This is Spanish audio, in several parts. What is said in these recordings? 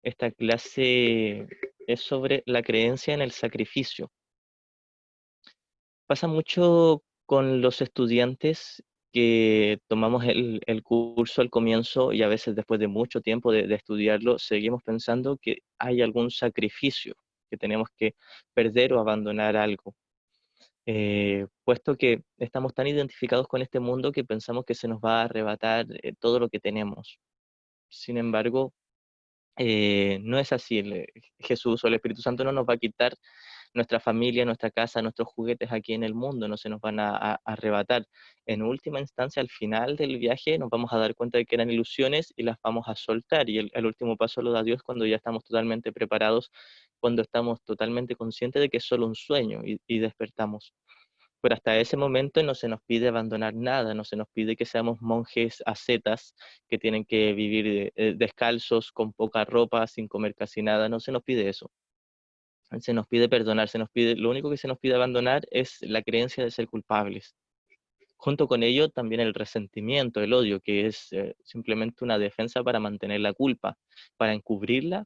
Esta clase es sobre la creencia en el sacrificio. Pasa mucho con los estudiantes que tomamos el curso al comienzo y a veces después de mucho tiempo de estudiarlo, seguimos pensando que hay algún sacrificio, que tenemos que perder o abandonar algo. Puesto que estamos tan identificados con este mundo que pensamos que se nos va a arrebatar todo lo que tenemos. Sin embargo, no es así. Jesús o el Espíritu Santo no nos va a quitar nuestra familia, nuestra casa, nuestros juguetes aquí en el mundo, no se nos van a arrebatar. En última instancia, al final del viaje, nos vamos a dar cuenta de que eran ilusiones y las vamos a soltar. Y el último paso lo da Dios cuando ya estamos totalmente preparados, cuando estamos totalmente conscientes de que es solo un sueño y despertamos. Pero hasta ese momento no se nos pide abandonar nada, no se nos pide que seamos monjes ascetas que tienen que vivir descalzos, con poca ropa, sin comer casi nada, no se nos pide eso. Se nos pide perdonar, lo único que se nos pide abandonar es la creencia de ser culpables. Junto con ello también el resentimiento, el odio, que es simplemente una defensa para mantener la culpa, para encubrirla,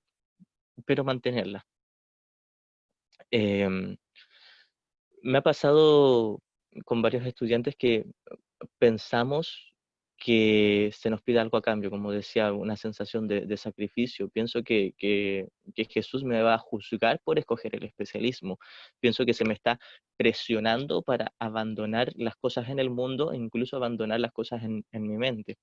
pero mantenerla. Em, Me ha pasado con varios estudiantes que pensamos que se nos pide algo a cambio, como decía, una sensación de sacrificio. Pienso que Jesús me va a juzgar por escoger el especialismo. Pienso que se me está presionando para abandonar las cosas en el mundo e incluso abandonar las cosas en mi mente.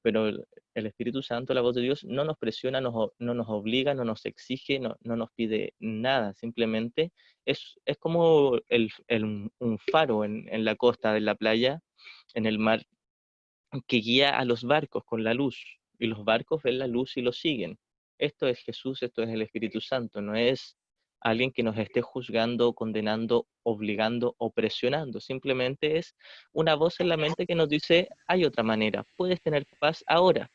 Pero el Espíritu Santo, la voz de Dios, no nos presiona, no nos obliga, no nos exige, no nos pide nada. Simplemente es como un faro en la costa de la playa, en el mar, que guía a los barcos con la luz, y los barcos ven la luz y lo siguen. Esto es Jesús, esto es el Espíritu Santo, no es alguien que nos esté juzgando, condenando, obligando o presionando, simplemente es una voz en la mente que nos dice, hay otra manera, puedes tener paz ahora,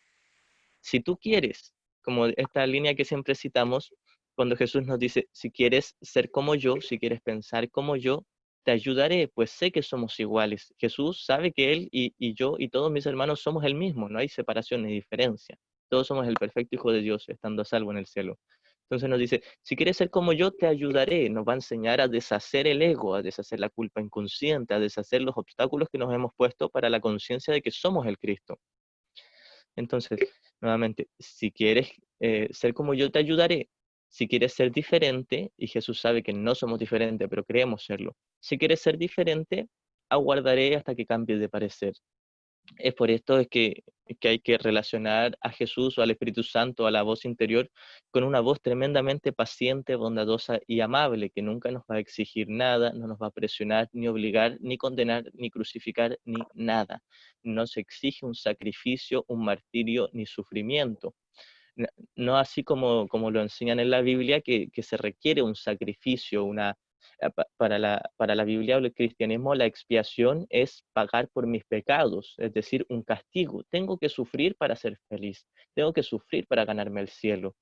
si tú quieres, como esta línea que siempre citamos, cuando Jesús nos dice, si quieres ser como yo, si quieres pensar como yo, te ayudaré, pues sé que somos iguales. Jesús sabe que Él y yo y todos mis hermanos somos el mismo, no hay separación ni diferencia. Todos somos el perfecto Hijo de Dios, estando a salvo en el cielo. Entonces nos dice, si quieres ser como yo, te ayudaré. Nos va a enseñar a deshacer el ego, a deshacer la culpa inconsciente, a deshacer los obstáculos que nos hemos puesto para la conciencia de que somos el Cristo. Entonces, nuevamente, si quieres ser como yo, te ayudaré. Si quieres ser diferente, y Jesús sabe que no somos diferentes, pero creemos serlo. Si quieres ser diferente, aguardaré hasta que cambies de parecer. Es por esto que hay que relacionar a Jesús o al Espíritu Santo, a la voz interior, con una voz tremendamente paciente, bondadosa y amable, que nunca nos va a exigir nada, no nos va a presionar, ni obligar, ni condenar, ni crucificar, ni nada. No se exige un sacrificio, un martirio, ni sufrimiento. No así como lo enseñan en la Biblia, que se requiere un sacrificio, para la Biblia o el cristianismo, la expiación es pagar por mis pecados, es decir, un castigo. Tengo que sufrir para ser feliz, tengo que sufrir para ganarme el cielo.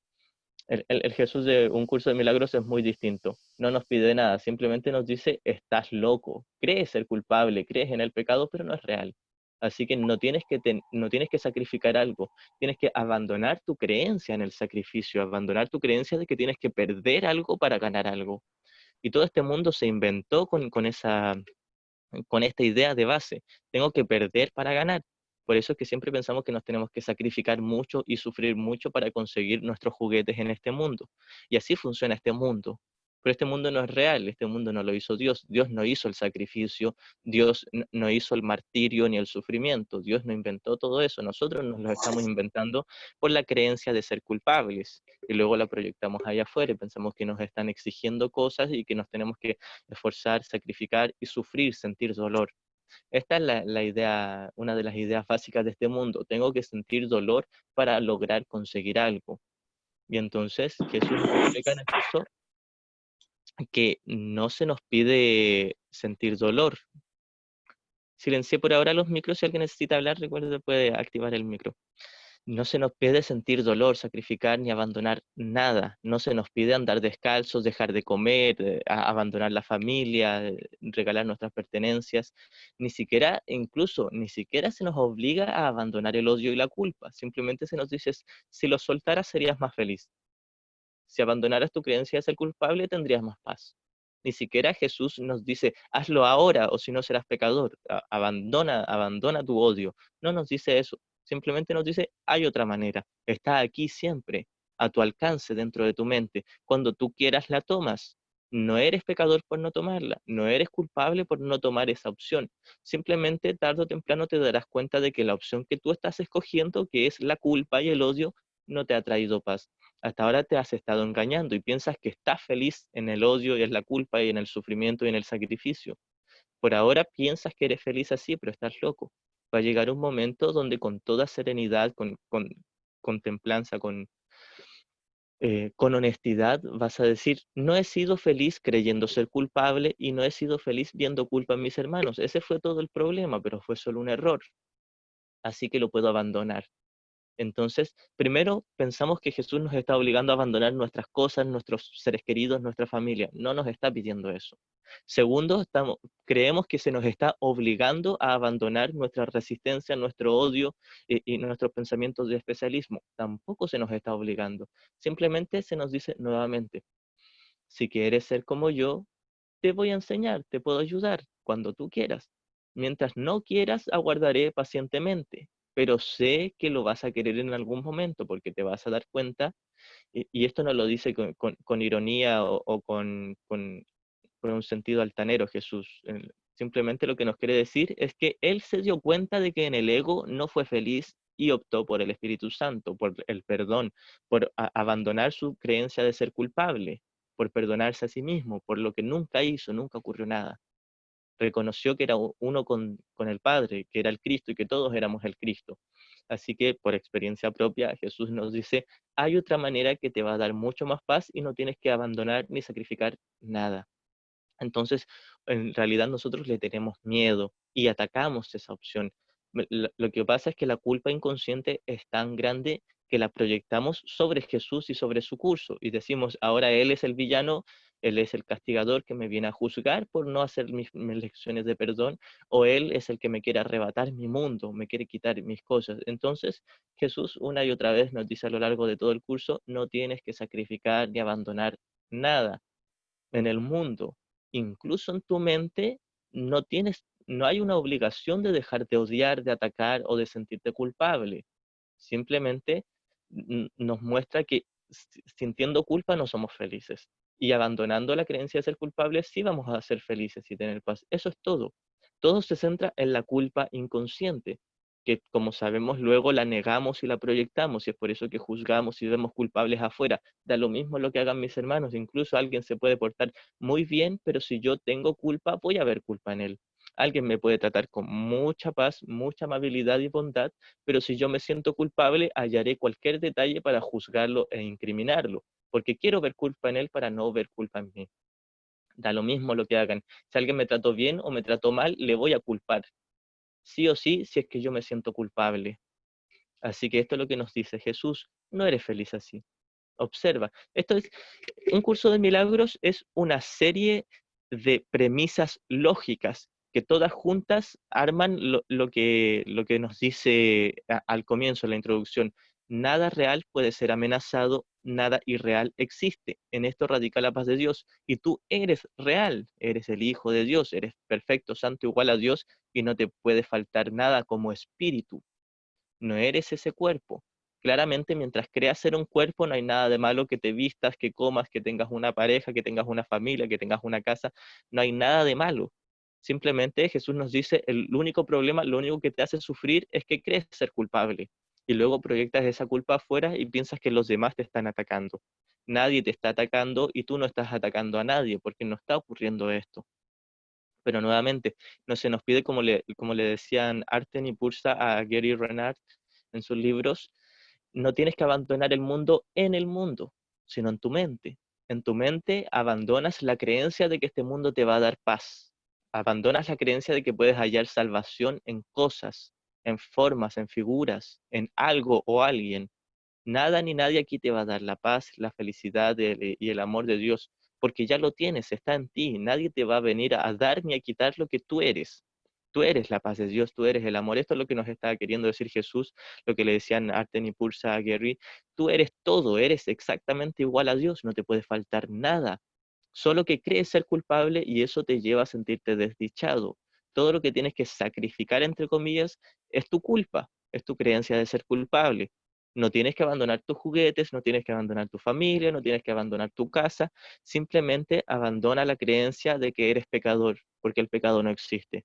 El Jesús de un curso de milagros es muy distinto. No nos pide nada, simplemente nos dice, estás loco, crees ser culpable, crees en el pecado, pero no es real. Así que no tienes que sacrificar algo, tienes que abandonar tu creencia en el sacrificio, abandonar tu creencia de que tienes que perder algo para ganar algo. Y todo este mundo se inventó con esta idea de base. Tengo que perder para ganar. Por eso es que siempre pensamos que nos tenemos que sacrificar mucho y sufrir mucho para conseguir nuestros juguetes en este mundo. Y así funciona este mundo. Pero este mundo no es real, este mundo no lo hizo Dios. Dios no hizo el sacrificio, Dios no hizo el martirio ni el sufrimiento. Dios no inventó todo eso. Nosotros nos lo estamos inventando por la creencia de ser culpables. Y luego la proyectamos allá afuera y pensamos que nos están exigiendo cosas y que nos tenemos que esforzar, sacrificar y sufrir, sentir dolor. Esta es la idea, una de las ideas básicas de este mundo. Tengo que sentir dolor para lograr conseguir algo. Y entonces Jesús nos explica en el curso que no se nos pide sentir dolor. Silencié por ahora los micros. Si alguien necesita hablar, recuerde, puede activar el micro. No se nos pide sentir dolor, sacrificar ni abandonar nada. No se nos pide andar descalzos, dejar de comer, abandonar la familia, regalar nuestras pertenencias. Ni siquiera, incluso, ni siquiera se nos obliga a abandonar el odio y la culpa. Simplemente se nos dice, si lo soltaras serías más feliz. Si abandonaras tu creencia de ser culpable, tendrías más paz. Ni siquiera Jesús nos dice, hazlo ahora o si no serás pecador. Abandona tu odio. No nos dice eso. Simplemente nos dice, hay otra manera. Está aquí siempre, a tu alcance, dentro de tu mente. Cuando tú quieras, la tomas. No eres pecador por no tomarla. No eres culpable por no tomar esa opción. Simplemente tarde o temprano te darás cuenta de que la opción que tú estás escogiendo, que es la culpa y el odio, no te ha traído paz. Hasta ahora te has estado engañando y piensas que estás feliz en el odio y en la culpa y en el sufrimiento y en el sacrificio. Por ahora piensas que eres feliz así, pero estás loco. Va a llegar un momento donde con toda serenidad, con templanza, con honestidad, vas a decir, no he sido feliz creyendo ser culpable y no he sido feliz viendo culpa en mis hermanos. Ese fue todo el problema, pero fue solo un error. Así que lo puedo abandonar. Entonces, primero pensamos que Jesús nos está obligando a abandonar nuestras cosas, nuestros seres queridos, nuestra familia. No nos está pidiendo eso. Segundo, creemos que se nos está obligando a abandonar nuestra resistencia, nuestro odio y nuestros pensamientos de especialismo. Tampoco se nos está obligando. Simplemente se nos dice nuevamente, si quieres ser como yo, te voy a enseñar, te puedo ayudar cuando tú quieras. Mientras no quieras, aguardaré pacientemente, pero sé que lo vas a querer en algún momento porque te vas a dar cuenta, y esto no lo dice con ironía o con un sentido altanero Jesús. Simplemente lo que nos quiere decir es que Él se dio cuenta de que en el ego no fue feliz y optó por el Espíritu Santo, por el perdón, por abandonar su creencia de ser culpable, por perdonarse a sí mismo, por lo que nunca hizo, nunca ocurrió nada. Reconoció que era uno con el Padre, que era el Cristo y que todos éramos el Cristo. Así que por experiencia propia, Jesús nos dice, hay otra manera que te va a dar mucho más paz y no tienes que abandonar ni sacrificar nada. Entonces, en realidad nosotros le tenemos miedo y atacamos esa opción. Lo que pasa es que la culpa inconsciente es tan grande que la proyectamos sobre Jesús y sobre su curso y decimos, ahora Él es el villano, Él es el castigador que me viene a juzgar por no hacer mis lecciones de perdón, o Él es el que me quiere arrebatar mi mundo, me quiere quitar mis cosas. Entonces, Jesús una y otra vez nos dice a lo largo de todo el curso, no tienes que sacrificar ni abandonar nada en el mundo, incluso en tu mente, no hay una obligación de dejar de odiar, de atacar o de sentirte culpable. Simplemente nos muestra que sintiendo culpa no somos felices. Y abandonando la creencia de ser culpables, sí vamos a ser felices y tener paz. Eso es todo. Todo se centra en la culpa inconsciente, que como sabemos luego la negamos y la proyectamos, y es por eso que juzgamos y vemos culpables afuera. Da lo mismo lo que hagan mis hermanos, incluso alguien se puede portar muy bien, pero si yo tengo culpa, voy a ver culpa en él. Alguien me puede tratar con mucha paz, mucha amabilidad y bondad, pero si yo me siento culpable, hallaré cualquier detalle para juzgarlo e incriminarlo, porque quiero ver culpa en él para no ver culpa en mí. Da lo mismo lo que hagan. Si alguien me trató bien o me trató mal, le voy a culpar. Sí o sí, si es que yo me siento culpable. Así que esto es lo que nos dice Jesús. No eres feliz así. Observa. Esto es, un curso de milagros es una serie de premisas lógicas que todas juntas arman lo que nos dice al comienzo, la introducción. Nada real puede ser amenazado, nada irreal existe. En esto radica la paz de Dios. Y tú eres real, eres el Hijo de Dios, eres perfecto, santo, igual a Dios, y no te puede faltar nada como espíritu. No eres ese cuerpo. Claramente, mientras creas ser un cuerpo, no hay nada de malo que te vistas, que comas, que tengas una pareja, que tengas una familia, que tengas una casa. No hay nada de malo. Simplemente Jesús nos dice, el único problema, lo único que te hace sufrir es que crees ser culpable. Y luego proyectas esa culpa afuera y piensas que los demás te están atacando. Nadie te está atacando y tú no estás atacando a nadie porque no está ocurriendo esto. Pero nuevamente, no se nos pide, como le decían Arten y Pursa a Gary Renard en sus libros, no tienes que abandonar el mundo en el mundo, sino en tu mente. En tu mente abandonas la creencia de que este mundo te va a dar paz. Abandonas la creencia de que puedes hallar salvación en cosas, en formas, en figuras, en algo o alguien. Nada ni nadie aquí te va a dar la paz, la felicidad y el amor de Dios, porque ya lo tienes, está en ti. Nadie te va a venir a dar ni a quitar lo que tú eres. tú eres la paz de Dios, tú eres el amor. Esto es lo que nos está queriendo decir Jesús, lo que le decían Arten y Pursa a Gary. Tú eres todo, eres exactamente igual a Dios, no te puede faltar nada. Solo que crees ser culpable y eso te lleva a sentirte desdichado. Todo lo que tienes que sacrificar, entre comillas, es tu culpa, es tu creencia de ser culpable. No tienes que abandonar tus juguetes, no tienes que abandonar tu familia, no tienes que abandonar tu casa, simplemente abandona la creencia de que eres pecador, porque el pecado no existe.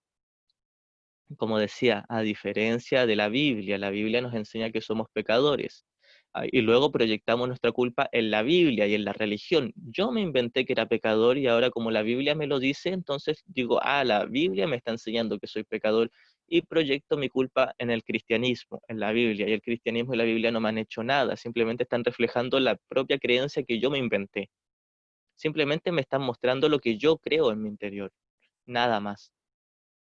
Como decía, a diferencia de la Biblia nos enseña que somos pecadores. Y luego proyectamos nuestra culpa en la Biblia y en la religión. Yo me inventé que era pecador y ahora como la Biblia me lo dice, entonces digo, la Biblia me está enseñando que soy pecador y proyecto mi culpa en el cristianismo, en la Biblia. Y el cristianismo y la Biblia no me han hecho nada, simplemente están reflejando la propia creencia que yo me inventé. Simplemente me están mostrando lo que yo creo en mi interior, nada más.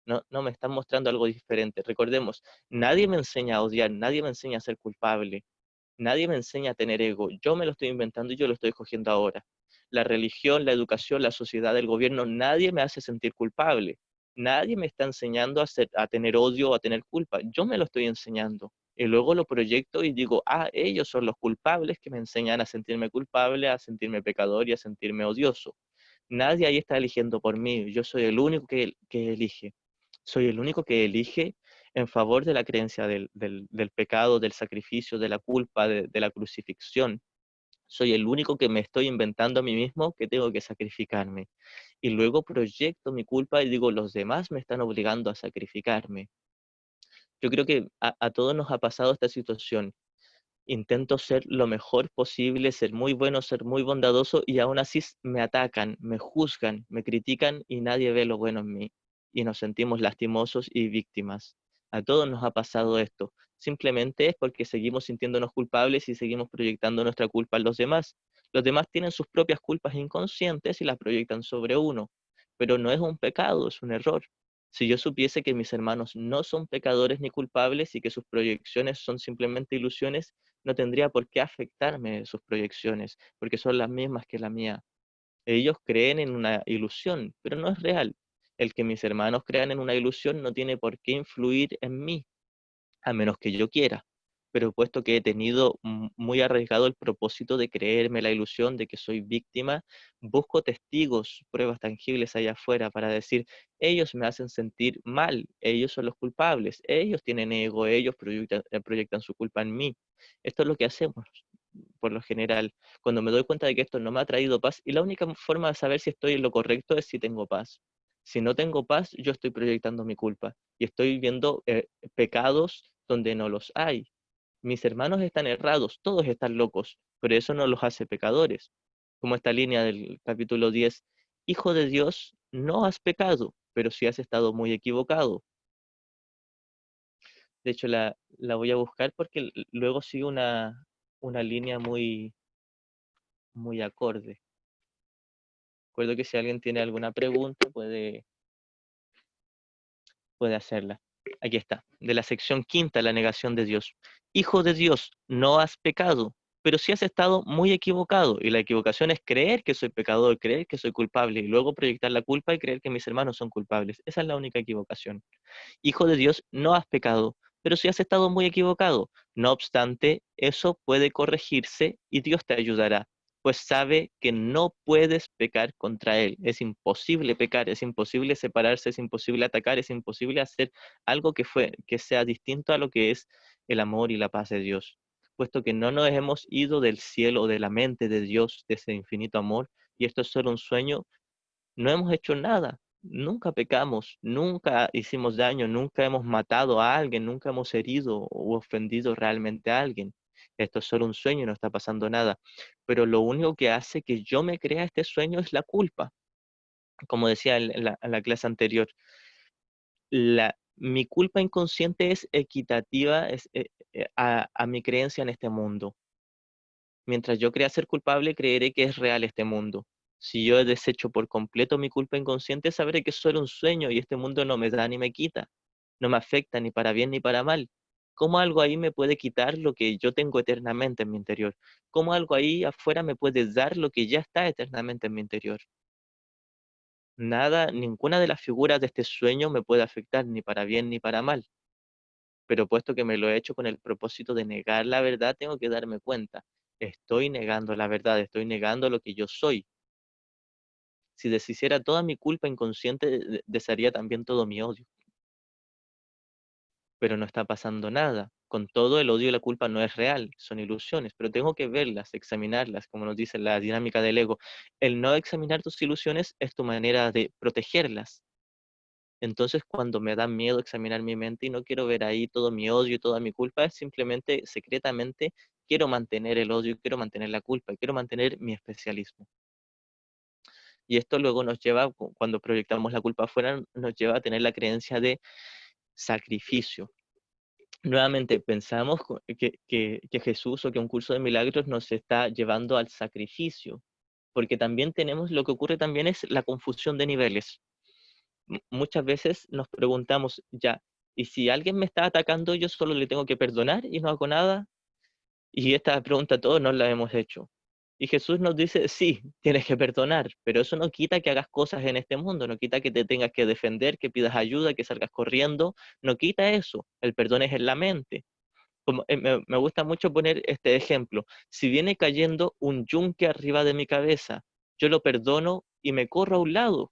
No, no me están mostrando algo diferente. Recordemos, nadie me enseña a odiar, nadie me enseña a ser culpable, nadie me enseña a tener ego. Yo me lo estoy inventando y yo lo estoy escogiendo ahora. La religión, la educación, la sociedad, el gobierno, nadie me hace sentir culpable. Nadie me está enseñando a tener odio o a tener culpa. Yo me lo estoy enseñando. Y luego lo proyecto y digo, ellos son los culpables que me enseñan a sentirme culpable, a sentirme pecador y a sentirme odioso. Nadie ahí está eligiendo por mí. Yo soy el único que elige. Soy el único que elige en favor de la creencia del pecado, del sacrificio, de la culpa, de la crucifixión. Soy el único que me estoy inventando a mí mismo que tengo que sacrificarme. Y luego proyecto mi culpa y digo, los demás me están obligando a sacrificarme. Yo creo que a todos nos ha pasado esta situación. Intento ser lo mejor posible, ser muy bueno, ser muy bondadoso y aún así me atacan, me juzgan, me critican y nadie ve lo bueno en mí. Y nos sentimos lastimosos y víctimas. A todos nos ha pasado esto. Simplemente es porque seguimos sintiéndonos culpables y seguimos proyectando nuestra culpa en los demás. Los demás tienen sus propias culpas inconscientes y las proyectan sobre uno. Pero no es un pecado, es un error. Si yo supiese que mis hermanos no son pecadores ni culpables y que sus proyecciones son simplemente ilusiones, no tendría por qué afectarme sus proyecciones, porque son las mismas que la mía. Ellos creen en una ilusión, pero no es real. El que mis hermanos crean en una ilusión no tiene por qué influir en mí, a menos que yo quiera. Pero puesto que he tenido muy arriesgado el propósito de creerme la ilusión de que soy víctima, busco testigos, pruebas tangibles allá afuera para decir, ellos me hacen sentir mal, ellos son los culpables, ellos tienen ego, ellos proyectan su culpa en mí. Esto es lo que hacemos por lo general, cuando me doy cuenta de que esto no me ha traído paz, y la única forma de saber si estoy en lo correcto es si tengo paz. Si no tengo paz, yo estoy proyectando mi culpa y estoy viendo pecados donde no los hay. Mis hermanos están errados, todos están locos, pero eso no los hace pecadores. Como esta línea del capítulo 10, Hijo de Dios, no has pecado, pero sí has estado muy equivocado. De hecho, la voy a buscar porque luego sigue una línea muy acorde. Recuerdo que si alguien tiene alguna pregunta puede hacerla. Aquí está, de la sección quinta, la negación de Dios. Hijo de Dios, no has pecado, pero sí has estado muy equivocado. Y la equivocación es creer que soy pecador, creer que soy culpable, y luego proyectar la culpa y creer que mis hermanos son culpables. Esa es la única equivocación. Hijo de Dios, no has pecado, pero sí has estado muy equivocado. No obstante, eso puede corregirse y Dios te ayudará, pues sabe que no puedes pecar contra Él. Es imposible pecar, es imposible separarse, es imposible atacar, es imposible hacer algo que sea distinto a lo que es el amor y la paz de Dios, puesto que no nos hemos ido del cielo o de la mente de Dios, de ese infinito amor, y esto es solo un sueño. No hemos hecho nada, nunca pecamos, nunca hicimos daño, nunca hemos matado a alguien, nunca hemos herido o ofendido realmente a alguien. Esto es solo un sueño y no está pasando nada. Pero lo único que hace que yo me crea este sueño es la culpa. Como decía en la clase anterior, mi culpa inconsciente es equitativa a mi creencia en este mundo. Mientras yo crea ser culpable, creeré que es real este mundo. Si yo desecho por completo mi culpa inconsciente, sabré que es solo un sueño y este mundo no me da ni me quita, no me afecta ni para bien ni para mal. ¿Cómo algo ahí me puede quitar lo que yo tengo eternamente en mi interior? ¿Cómo algo ahí afuera me puede dar lo que ya está eternamente en mi interior? Nada, ninguna de las figuras de este sueño me puede afectar ni para bien ni para mal. Pero puesto que me lo he hecho con el propósito de negar la verdad, tengo que darme cuenta. Estoy negando la verdad, estoy negando lo que yo soy. Si deshiciera toda mi culpa inconsciente, desharía también todo mi odio. Pero no está pasando nada. Con todo, el odio y la culpa no es real, son ilusiones, pero tengo que verlas, examinarlas, como nos dice la dinámica del ego. El no examinar tus ilusiones es tu manera de protegerlas. Entonces, cuando me da miedo examinar mi mente y no quiero ver ahí todo mi odio y toda mi culpa, es simplemente, secretamente, quiero mantener el odio, quiero mantener la culpa, quiero mantener mi especialismo. Y esto luego nos lleva, cuando proyectamos la culpa afuera, nos lleva a tener la creencia de sacrificio. Nuevamente, pensamos que Jesús o que un curso de milagros nos está llevando al sacrificio, porque también tenemos, lo que ocurre también es la confusión de niveles. Muchas veces nos preguntamos, ya, ¿y si alguien me está atacando, yo solo le tengo que perdonar y no hago nada? Y esta pregunta todos nos la hemos hecho. Y Jesús nos dice, sí, tienes que perdonar, pero eso no quita que hagas cosas en este mundo, no quita que te tengas que defender, que pidas ayuda, que salgas corriendo, no quita eso. El perdón es en la mente. Me gusta mucho poner este ejemplo. Si viene cayendo un yunque arriba de mi cabeza, yo lo perdono y me corro a un lado.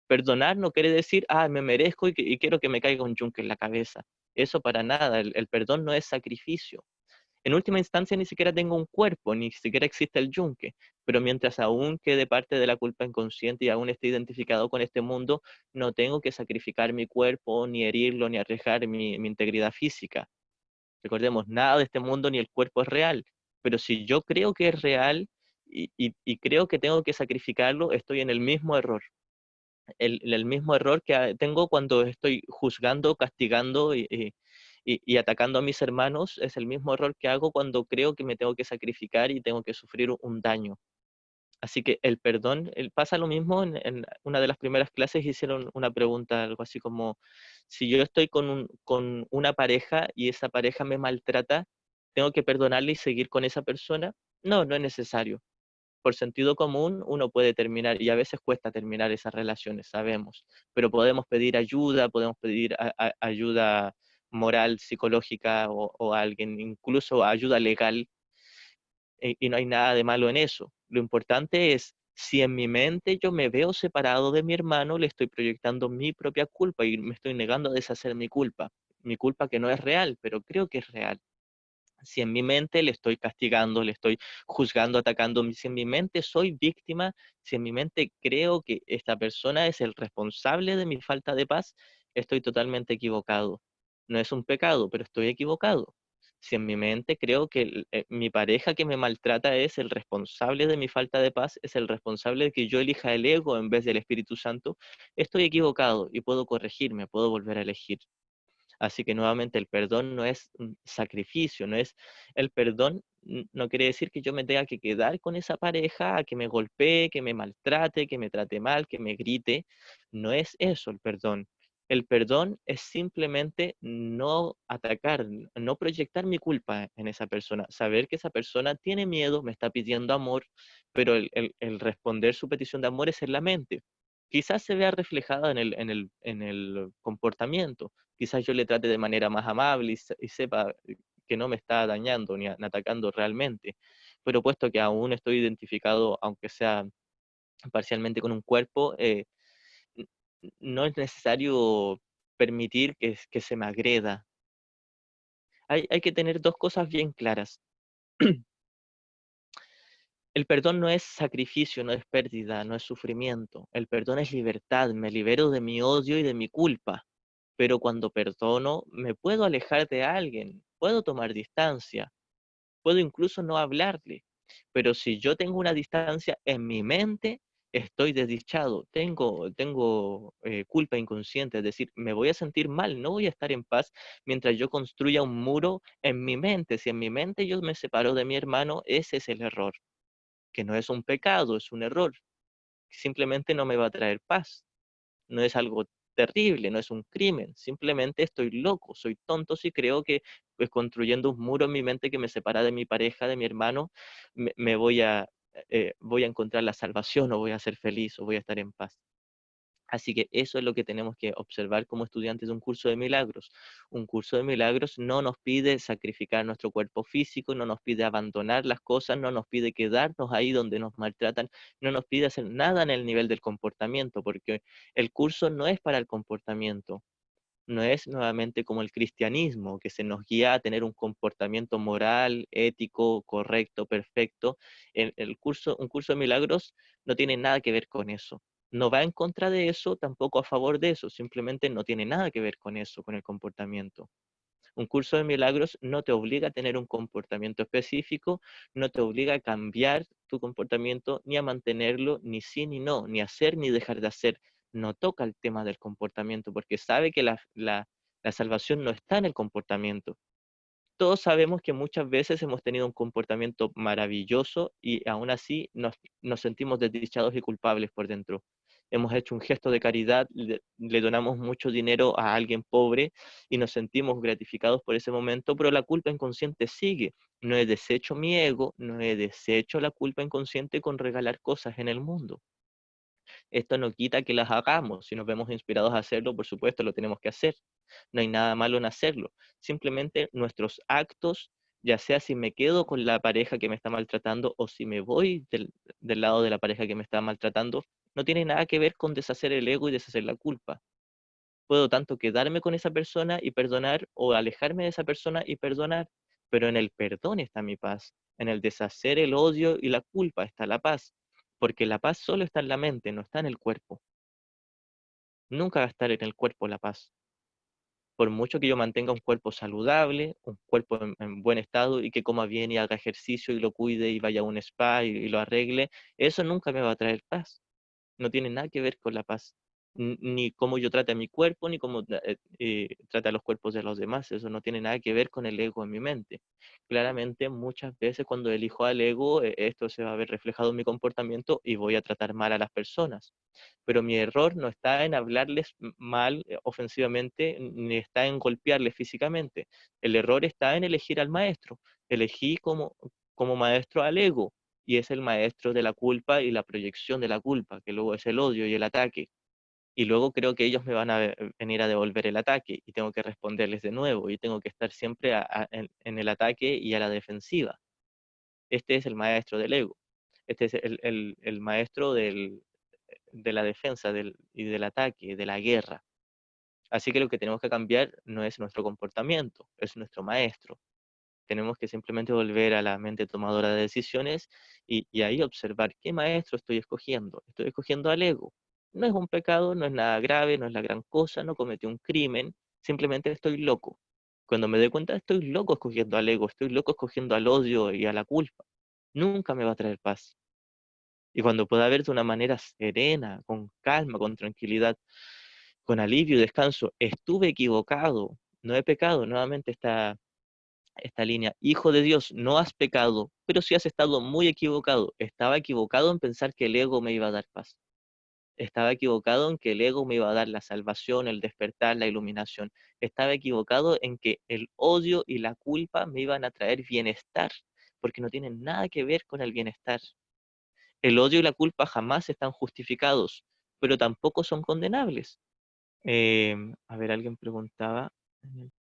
Perdonar no quiere decir, me merezco y quiero que me caiga un yunque en la cabeza. Eso para nada. El perdón no es sacrificio. En última instancia, ni siquiera tengo un cuerpo, ni siquiera existe el yunque, pero mientras aún quede parte de la culpa inconsciente y aún esté identificado con este mundo, no tengo que sacrificar mi cuerpo, ni herirlo, ni arriesgar mi integridad física. Recordemos, nada de este mundo ni el cuerpo es real, pero si yo creo que es real y creo que tengo que sacrificarlo, estoy en el mismo error. El mismo error que tengo cuando estoy juzgando, castigando y atacando a mis hermanos, es el mismo error que hago cuando creo que me tengo que sacrificar y tengo que sufrir un daño. Así que el perdón, pasa lo mismo. En una de las primeras clases hicieron una pregunta, algo así como, si yo estoy con una pareja y esa pareja me maltrata, ¿tengo que perdonarle y seguir con esa persona? No, no es necesario. Por sentido común uno puede terminar, y a veces cuesta terminar esas relaciones, sabemos, pero podemos pedir ayuda, podemos pedir ayuda moral, psicológica o a alguien, incluso ayuda legal, y no hay nada de malo en eso. Lo importante es, si en mi mente yo me veo separado de mi hermano, le estoy proyectando mi propia culpa y me estoy negando a deshacer mi culpa que no es real, pero creo que es real. Si en mi mente le estoy castigando, le estoy juzgando, atacando, si en mi mente soy víctima, si en mi mente creo que esta persona es el responsable de mi falta de paz, estoy totalmente equivocado. No es un pecado, pero estoy equivocado. Si en mi mente creo que mi pareja que me maltrata es el responsable de mi falta de paz, es el responsable de que yo elija el ego en vez del Espíritu Santo, estoy equivocado y puedo corregirme, puedo volver a elegir. Así que nuevamente el perdón no es un sacrificio, no es el perdón, no quiere decir que yo me tenga que quedar con esa pareja, a que me golpee, que me maltrate, que me trate mal, que me grite. No es eso el perdón. El perdón es simplemente no atacar, no proyectar mi culpa en esa persona, saber que esa persona tiene miedo, me está pidiendo amor, pero el responder su petición de amor es en la mente. Quizás se vea reflejada en el comportamiento. Quizás yo le trate de manera más amable y sepa que no me está dañando ni atacando realmente. Pero puesto que aún estoy identificado, aunque sea parcialmente con un cuerpo, n- no es necesario permitir que se me agreda. Hay que tener dos cosas bien claras. El perdón no es sacrificio, no es pérdida, no es sufrimiento. El perdón es libertad. Me libero de mi odio y de mi culpa. Pero cuando perdono, me puedo alejar de alguien, puedo tomar distancia, puedo incluso no hablarle. Pero si yo tengo una distancia en mi mente, estoy desdichado, tengo culpa inconsciente, es decir, me voy a sentir mal, no voy a estar en paz mientras yo construya un muro en mi mente. Si en mi mente yo me separo de mi hermano, ese es el error, que no es un pecado, es un error. Simplemente no me va a traer paz. No es algo terrible, no es un crimen, simplemente estoy loco, soy tonto si creo que pues construyendo un muro en mi mente que me separa de mi pareja, de mi hermano, me voy a encontrar la salvación o voy a ser feliz o voy a estar en paz. Así que eso es lo que tenemos que observar como estudiantes de un curso de milagros. Un curso de milagros no nos pide sacrificar nuestro cuerpo físico, no nos pide abandonar las cosas, no nos pide quedarnos ahí donde nos maltratan, no nos pide hacer nada en el nivel del comportamiento, porque el curso no es para el comportamiento. No es nuevamente como el cristianismo, que se nos guía a tener un comportamiento moral, ético, correcto, perfecto. Un curso de milagros no tiene nada que ver con eso. No va en contra de eso, tampoco a favor de eso, simplemente no tiene nada que ver con eso, con el comportamiento. Un curso de milagros no te obliga a tener un comportamiento específico, no te obliga a cambiar tu comportamiento, ni a mantenerlo, ni sí ni no, ni hacer ni dejar de hacer. No toca el tema del comportamiento, porque sabe que la salvación no está en el comportamiento. Todos sabemos que muchas veces hemos tenido un comportamiento maravilloso y aún así nos sentimos desdichados y culpables por dentro. Hemos hecho un gesto de caridad, le donamos mucho dinero a alguien pobre y nos sentimos gratificados por ese momento, pero la culpa inconsciente sigue. No he deshecho mi ego, no he deshecho la culpa inconsciente con regalar cosas en el mundo. Esto no quita que las hagamos. Si nos vemos inspirados a hacerlo, por supuesto, lo tenemos que hacer. No hay nada malo en hacerlo. Simplemente nuestros actos, ya sea si me quedo con la pareja que me está maltratando o si me voy del lado de la pareja que me está maltratando, no tiene nada que ver con deshacer el ego y deshacer la culpa. Puedo tanto quedarme con esa persona y perdonar o alejarme de esa persona y perdonar, pero en el perdón está mi paz, en el deshacer el odio y la culpa está la paz, porque la paz solo está en la mente, no está en el cuerpo. Nunca va a estar en el cuerpo la paz. Por mucho que yo mantenga un cuerpo saludable, un cuerpo en buen estado y que coma bien y haga ejercicio y lo cuide y vaya a un spa y lo arregle, eso nunca me va a traer paz. No tiene nada que ver con la paz. Ni cómo yo trate a mi cuerpo, ni cómo trate a los cuerpos de los demás. Eso no tiene nada que ver con el ego en mi mente. Claramente, muchas veces cuando elijo al ego, esto se va a ver reflejado en mi comportamiento y voy a tratar mal a las personas. Pero mi error no está en hablarles mal ofensivamente, ni está en golpearles físicamente. El error está en elegir al maestro. Elegí como maestro al ego, y es el maestro de la culpa y la proyección de la culpa, que luego es el odio y el ataque. Y luego creo que ellos me van a venir a devolver el ataque y tengo que responderles de nuevo y tengo que estar siempre en el ataque y a la defensiva. Este es el maestro del ego. Este es el maestro de la defensa y del ataque, de la guerra. Así que lo que tenemos que cambiar no es nuestro comportamiento, es nuestro maestro. Tenemos que simplemente volver a la mente tomadora de decisiones y ahí observar qué maestro estoy escogiendo. Estoy escogiendo al ego. No es un pecado, no es nada grave, no es la gran cosa, no cometí un crimen, simplemente estoy loco. Cuando me doy cuenta, estoy loco escogiendo al ego, estoy loco escogiendo al odio y a la culpa. Nunca me va a traer paz. Y cuando pueda ver de una manera serena, con calma, con tranquilidad, con alivio y descanso, estuve equivocado, no he pecado, nuevamente esta línea, hijo de Dios, no has pecado, pero sí has estado muy equivocado. Estaba equivocado en pensar que el ego me iba a dar paz. Estaba equivocado en que el ego me iba a dar la salvación, el despertar, la iluminación. Estaba equivocado en que el odio y la culpa me iban a traer bienestar, porque no tienen nada que ver con el bienestar. El odio y la culpa jamás están justificados, pero tampoco son condenables. A ver, alguien preguntaba,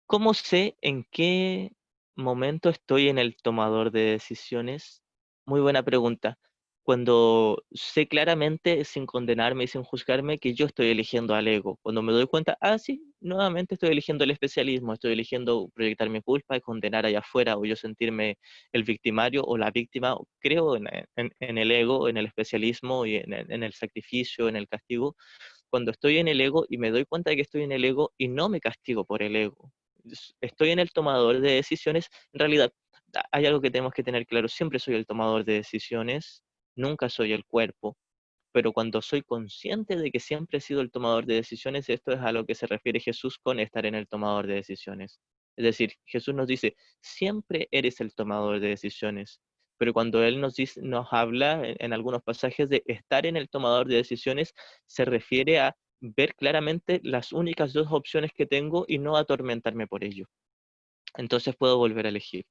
¿cómo sé en qué momento estoy en el tomador de decisiones? Muy buena pregunta. Cuando sé claramente, sin condenarme y sin juzgarme, que yo estoy eligiendo al ego. Cuando me doy cuenta, sí, nuevamente estoy eligiendo el especialismo, estoy eligiendo proyectar mi culpa y condenar allá afuera, o yo sentirme el victimario o la víctima. Creo en el ego, en el especialismo y en el sacrificio, en el castigo cuando estoy en el ego y me doy cuenta de que estoy en el ego y no me castigo por el ego. Estoy en el tomador de decisiones. En realidad, hay algo que tenemos que tener claro. Siempre soy el tomador de decisiones, nunca soy el cuerpo. Pero cuando soy consciente de que siempre he sido el tomador de decisiones, esto es a lo que se refiere Jesús con estar en el tomador de decisiones. Es decir, Jesús nos dice, siempre eres el tomador de decisiones. Pero cuando Él nos habla en algunos pasajes de estar en el tomador de decisiones, se refiere a ver claramente las únicas dos opciones que tengo y no atormentarme por ello. Entonces puedo volver a elegir.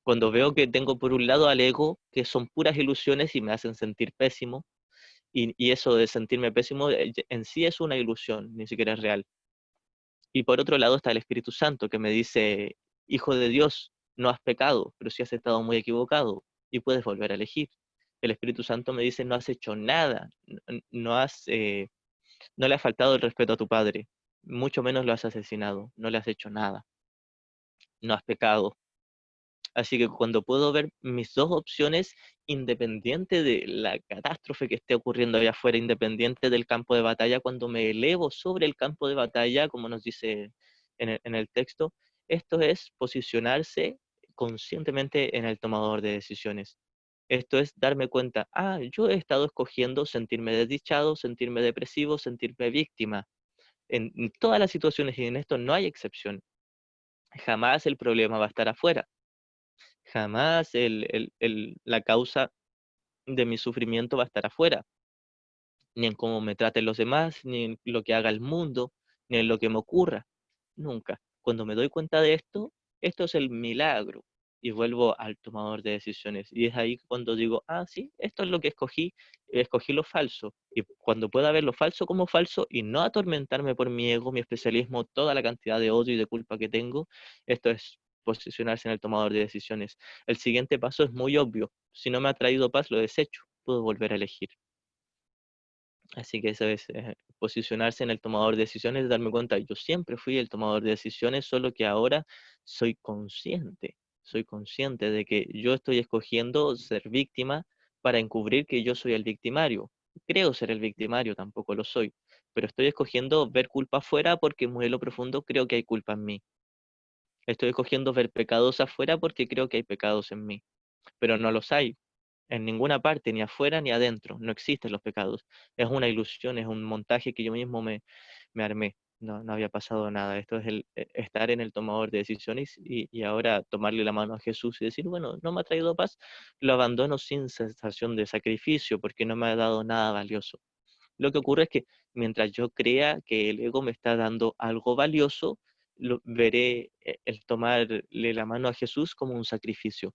Cuando veo que tengo por un lado al ego, que son puras ilusiones y me hacen sentir pésimo, y eso de sentirme pésimo en sí es una ilusión, ni siquiera es real. Y por otro lado está el Espíritu Santo que me dice, hijo de Dios, no has pecado, pero sí has estado muy equivocado y puedes volver a elegir. El Espíritu Santo me dice, no has hecho nada, no le has faltado el respeto a tu padre, mucho menos lo has asesinado, no le has hecho nada, no has pecado. Así que cuando puedo ver mis dos opciones, independiente de la catástrofe que esté ocurriendo allá afuera, independiente del campo de batalla, cuando me elevo sobre el campo de batalla, como nos dice en el texto, esto es posicionarse conscientemente en el tomador de decisiones. Esto es darme cuenta, yo he estado escogiendo sentirme desdichado, sentirme depresivo, sentirme víctima. En todas las situaciones y en esto no hay excepción. Jamás el problema va a estar afuera. Jamás la causa de mi sufrimiento va a estar afuera, ni en cómo me traten los demás, ni en lo que haga el mundo, ni en lo que me ocurra. Nunca. Cuando me doy cuenta de esto, esto es el milagro. Y vuelvo al tomador de decisiones. Y es ahí cuando digo, sí, esto es lo que escogí lo falso. Y cuando pueda ver lo falso como falso y no atormentarme por mi ego, mi especialismo, toda la cantidad de odio y de culpa que tengo, esto es posicionarse en el tomador de decisiones. El siguiente paso es muy obvio. Si no me ha traído paz, lo desecho. Puedo volver a elegir. Así que eso es posicionarse en el tomador de decisiones, darme cuenta, yo siempre fui el tomador de decisiones, solo que ahora soy consciente de que yo estoy escogiendo ser víctima para encubrir que yo soy el victimario. Creo ser el victimario, tampoco lo soy, pero estoy escogiendo ver culpa afuera porque muy en lo profundo creo que hay culpa en mí. Estoy escogiendo ver pecados afuera porque creo que hay pecados en mí, pero no los hay. En ninguna parte, ni afuera ni adentro, no existen los pecados. Es una ilusión, es un montaje que yo mismo me armé. No había pasado nada. Esto es estar en el tomador de decisiones y ahora tomarle la mano a Jesús y decir, bueno, no me ha traído paz, lo abandono sin sensación de sacrificio porque no me ha dado nada valioso. Lo que ocurre es que mientras yo crea que el ego me está dando algo valioso, veré el tomarle la mano a Jesús como un sacrificio.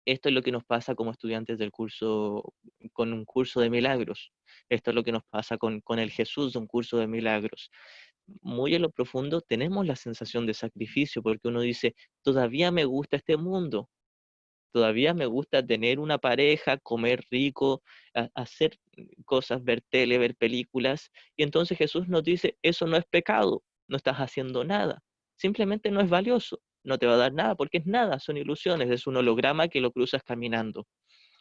Esto es lo que nos pasa como estudiantes del curso, con un curso de milagros. Esto es lo que nos pasa con el Jesús de un curso de milagros. Muy en lo profundo tenemos la sensación de sacrificio porque uno dice, todavía me gusta este mundo, todavía me gusta tener una pareja, comer rico, hacer cosas, ver tele, ver películas. Y entonces Jesús nos dice, eso no es pecado, no estás haciendo nada, simplemente no es valioso, no te va a dar nada porque es nada, son ilusiones, es un holograma que lo cruzas caminando,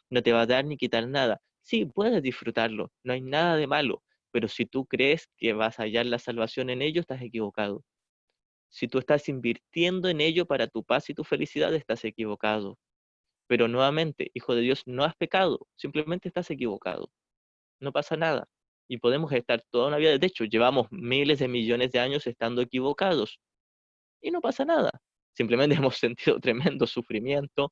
no te va a dar ni quitar nada. Sí, puedes disfrutarlo, no hay nada de malo, pero si tú crees que vas a hallar la salvación en ello, estás equivocado. Si tú estás invirtiendo en ello para tu paz y tu felicidad, estás equivocado. Pero nuevamente, hijo de Dios, no has pecado, simplemente estás equivocado. No pasa nada. Y podemos estar toda una vida, de hecho, llevamos miles de millones de años estando equivocados y no pasa nada. Simplemente hemos sentido tremendo sufrimiento,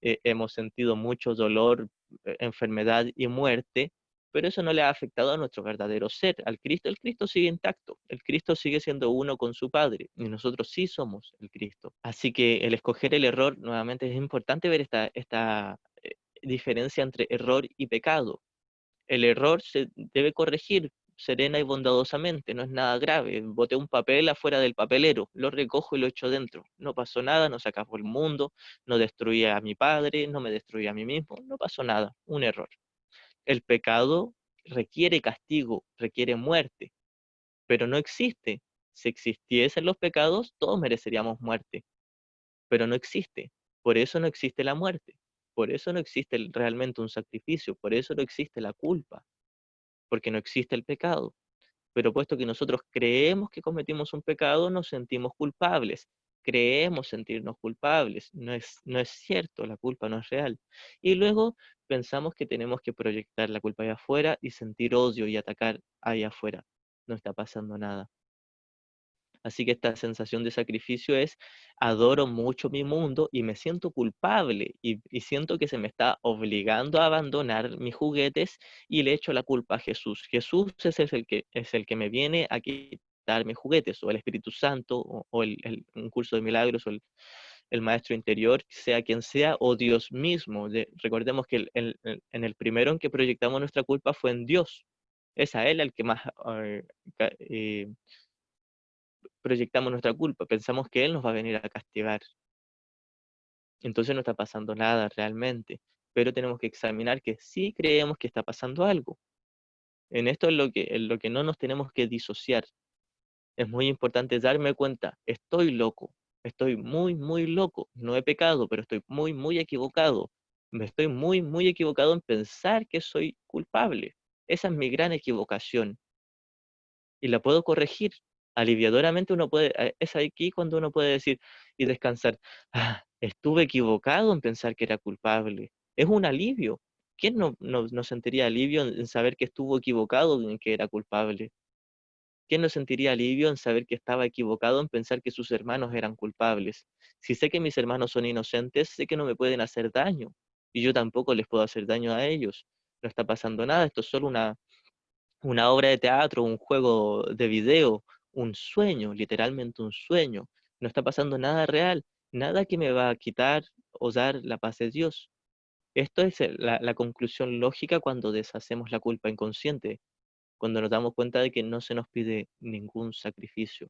hemos sentido mucho dolor, enfermedad y muerte, pero eso no le ha afectado a nuestro verdadero ser, al Cristo. El Cristo sigue intacto, el Cristo sigue siendo uno con su Padre y nosotros sí somos el Cristo. Así que el escoger el error, nuevamente, es importante ver esta diferencia entre error y pecado. El error se debe corregir serena y bondadosamente, no es nada grave. Boté un papel afuera del papelero, lo recojo y lo echo dentro. No pasó nada, no se acabó el mundo, no destruí a mi padre, no me destruí a mí mismo, no pasó nada, un error. El pecado requiere castigo, requiere muerte, pero no existe. Si existiesen los pecados, todos mereceríamos muerte, pero no existe. Por eso no existe la muerte, por eso no existe realmente un sacrificio, por eso no existe la culpa, porque no existe el pecado. Pero puesto que nosotros creemos que cometimos un pecado, nos sentimos culpables. Creemos sentirnos culpables. No es cierto, la culpa no es real. Y luego pensamos que tenemos que proyectar la culpa allá afuera y sentir odio y atacar allá afuera. No está pasando nada. Así que esta sensación de sacrificio es, adoro mucho mi mundo y me siento culpable y siento que se me está obligando a abandonar mis juguetes y le echo la culpa a Jesús. Jesús es el que me viene a quitar mis juguetes, o el Espíritu Santo, o un curso de milagros, el maestro interior, sea quien sea, o Dios mismo. Recordemos que en el primero en que proyectamos nuestra culpa fue en Dios. Es a Él al que más proyectamos nuestra culpa. Pensamos que Él nos va a venir a castigar. Entonces no está pasando nada realmente. Pero tenemos que examinar que sí creemos que está pasando algo. En esto es en lo que no nos tenemos que disociar. Es muy importante darme cuenta, estoy loco, estoy muy, muy loco. No he pecado, pero estoy muy, muy equivocado. Me estoy muy, muy equivocado en pensar que soy culpable. Esa es mi gran equivocación. Y la puedo corregir. Aliviadoramente uno puede, es aquí cuando uno puede decir y descansar, ah, estuve equivocado en pensar que era culpable. Es un alivio. ¿Quién no sentiría alivio en saber que estuvo equivocado en que era culpable? ¿Quién no sentiría alivio en saber que estaba equivocado en pensar que sus hermanos eran culpables? Si sé que mis hermanos son inocentes, sé que no me pueden hacer daño, y yo tampoco les puedo hacer daño a ellos. No está pasando nada, esto es solo una obra de teatro, un juego de video, un sueño, literalmente un sueño. No está pasando nada real, nada que me va a quitar o dar la paz de Dios. Esto es la conclusión lógica cuando deshacemos la culpa inconsciente, cuando nos damos cuenta de que no se nos pide ningún sacrificio.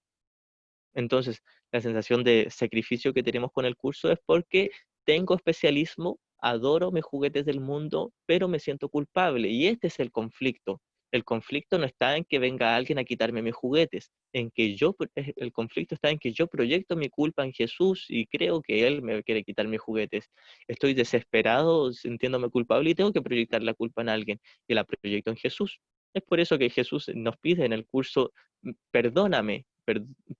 Entonces, la sensación de sacrificio que tenemos con el curso es porque tengo especialismo, adoro mis juguetes del mundo, pero me siento culpable. Y este es el conflicto. El conflicto no está en que venga alguien a quitarme mis juguetes, el conflicto está en que yo proyecto mi culpa en Jesús y creo que Él me quiere quitar mis juguetes. Estoy desesperado, sintiéndome culpable y tengo que proyectar la culpa en alguien y la proyecto en Jesús. Es por eso que Jesús nos pide en el curso, perdóname,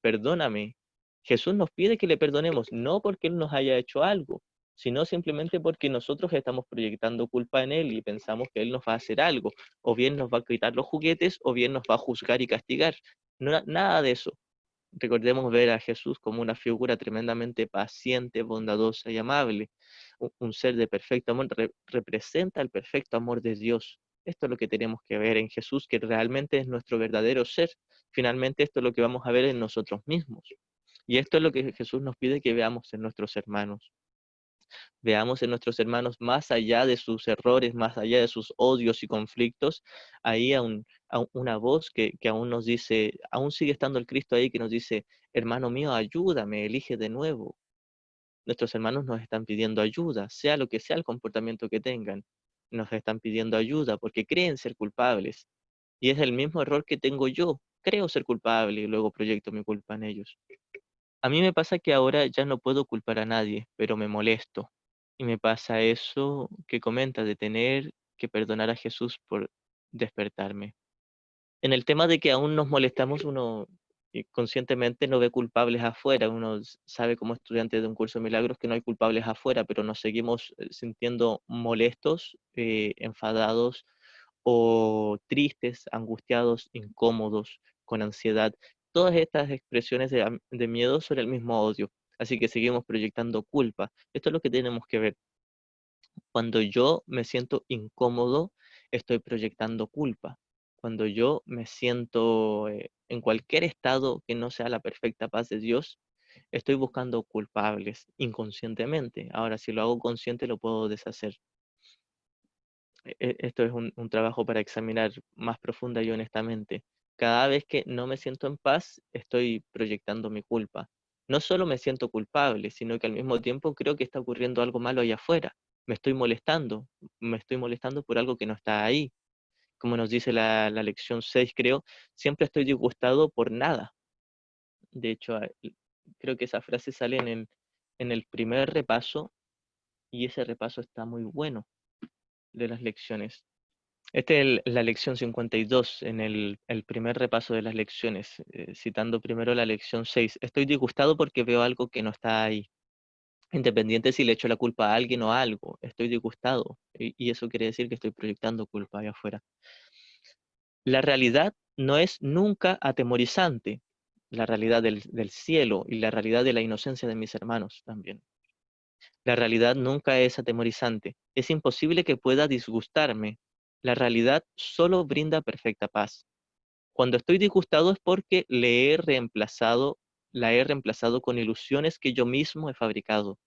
perdóname. Jesús nos pide que le perdonemos, no porque Él nos haya hecho algo, sino simplemente porque nosotros estamos proyectando culpa en Él y pensamos que Él nos va a hacer algo, o bien nos va a quitar los juguetes, o bien nos va a juzgar y castigar. No, nada de eso. Recordemos ver a Jesús como una figura tremendamente paciente, bondadosa y amable. Un ser de perfecto amor, representa el perfecto amor de Dios. Esto es lo que tenemos que ver en Jesús, que realmente es nuestro verdadero ser. Finalmente esto es lo que vamos a ver en nosotros mismos. Y esto es lo que Jesús nos pide que veamos en nuestros hermanos. Veamos en nuestros hermanos más allá de sus errores, más allá de sus odios y conflictos, ahí una voz que aún nos dice, aún sigue estando el Cristo ahí que nos dice, hermano mío, ayúdame, elige de nuevo. Nuestros hermanos nos están pidiendo ayuda, sea lo que sea el comportamiento que tengan. Nos están pidiendo ayuda porque creen ser culpables. Y es el mismo error que tengo yo. Creo ser culpable y luego proyecto mi culpa en ellos. A mí me pasa que ahora ya no puedo culpar a nadie, pero me molesto. Y me pasa eso que comenta de tener que perdonar a Jesús por despertarme. En el tema de que aún nos molestamos, uno conscientemente no ve culpables afuera. Uno sabe como estudiante de un curso de milagros que no hay culpables afuera, pero nos seguimos sintiendo molestos, enfadados o tristes, angustiados, incómodos, con ansiedad. Todas estas expresiones de miedo son el mismo odio. Así que seguimos proyectando culpa. Esto es lo que tenemos que ver. Cuando yo me siento incómodo, estoy proyectando culpa. Cuando yo me siento en cualquier estado que no sea la perfecta paz de Dios, estoy buscando culpables inconscientemente. Ahora, si lo hago consciente, lo puedo deshacer. Esto es un trabajo para examinar más profunda y honestamente. Cada vez que no me siento en paz, estoy proyectando mi culpa. No solo me siento culpable, sino que al mismo tiempo creo que está ocurriendo algo malo allá afuera. Me estoy molestando por algo que no está ahí. Como nos dice la lección 6, creo, siempre estoy disgustado por nada. De hecho, creo que esa frase sale en el primer repaso y ese repaso está muy bueno de las lecciones. Esta es la lección 52 en el primer repaso de las lecciones, citando primero la lección 6. Estoy disgustado porque veo algo que no está ahí. Independiente si le echo la culpa a alguien o a algo, estoy disgustado. Y eso quiere decir que estoy proyectando culpa allá afuera. La realidad no es nunca atemorizante. La realidad del cielo y la realidad de la inocencia de mis hermanos también. La realidad nunca es atemorizante. Es imposible que pueda disgustarme. La realidad solo brinda perfecta paz. Cuando estoy disgustado es porque le he reemplazado la he reemplazado con ilusiones que yo mismo he fabricado.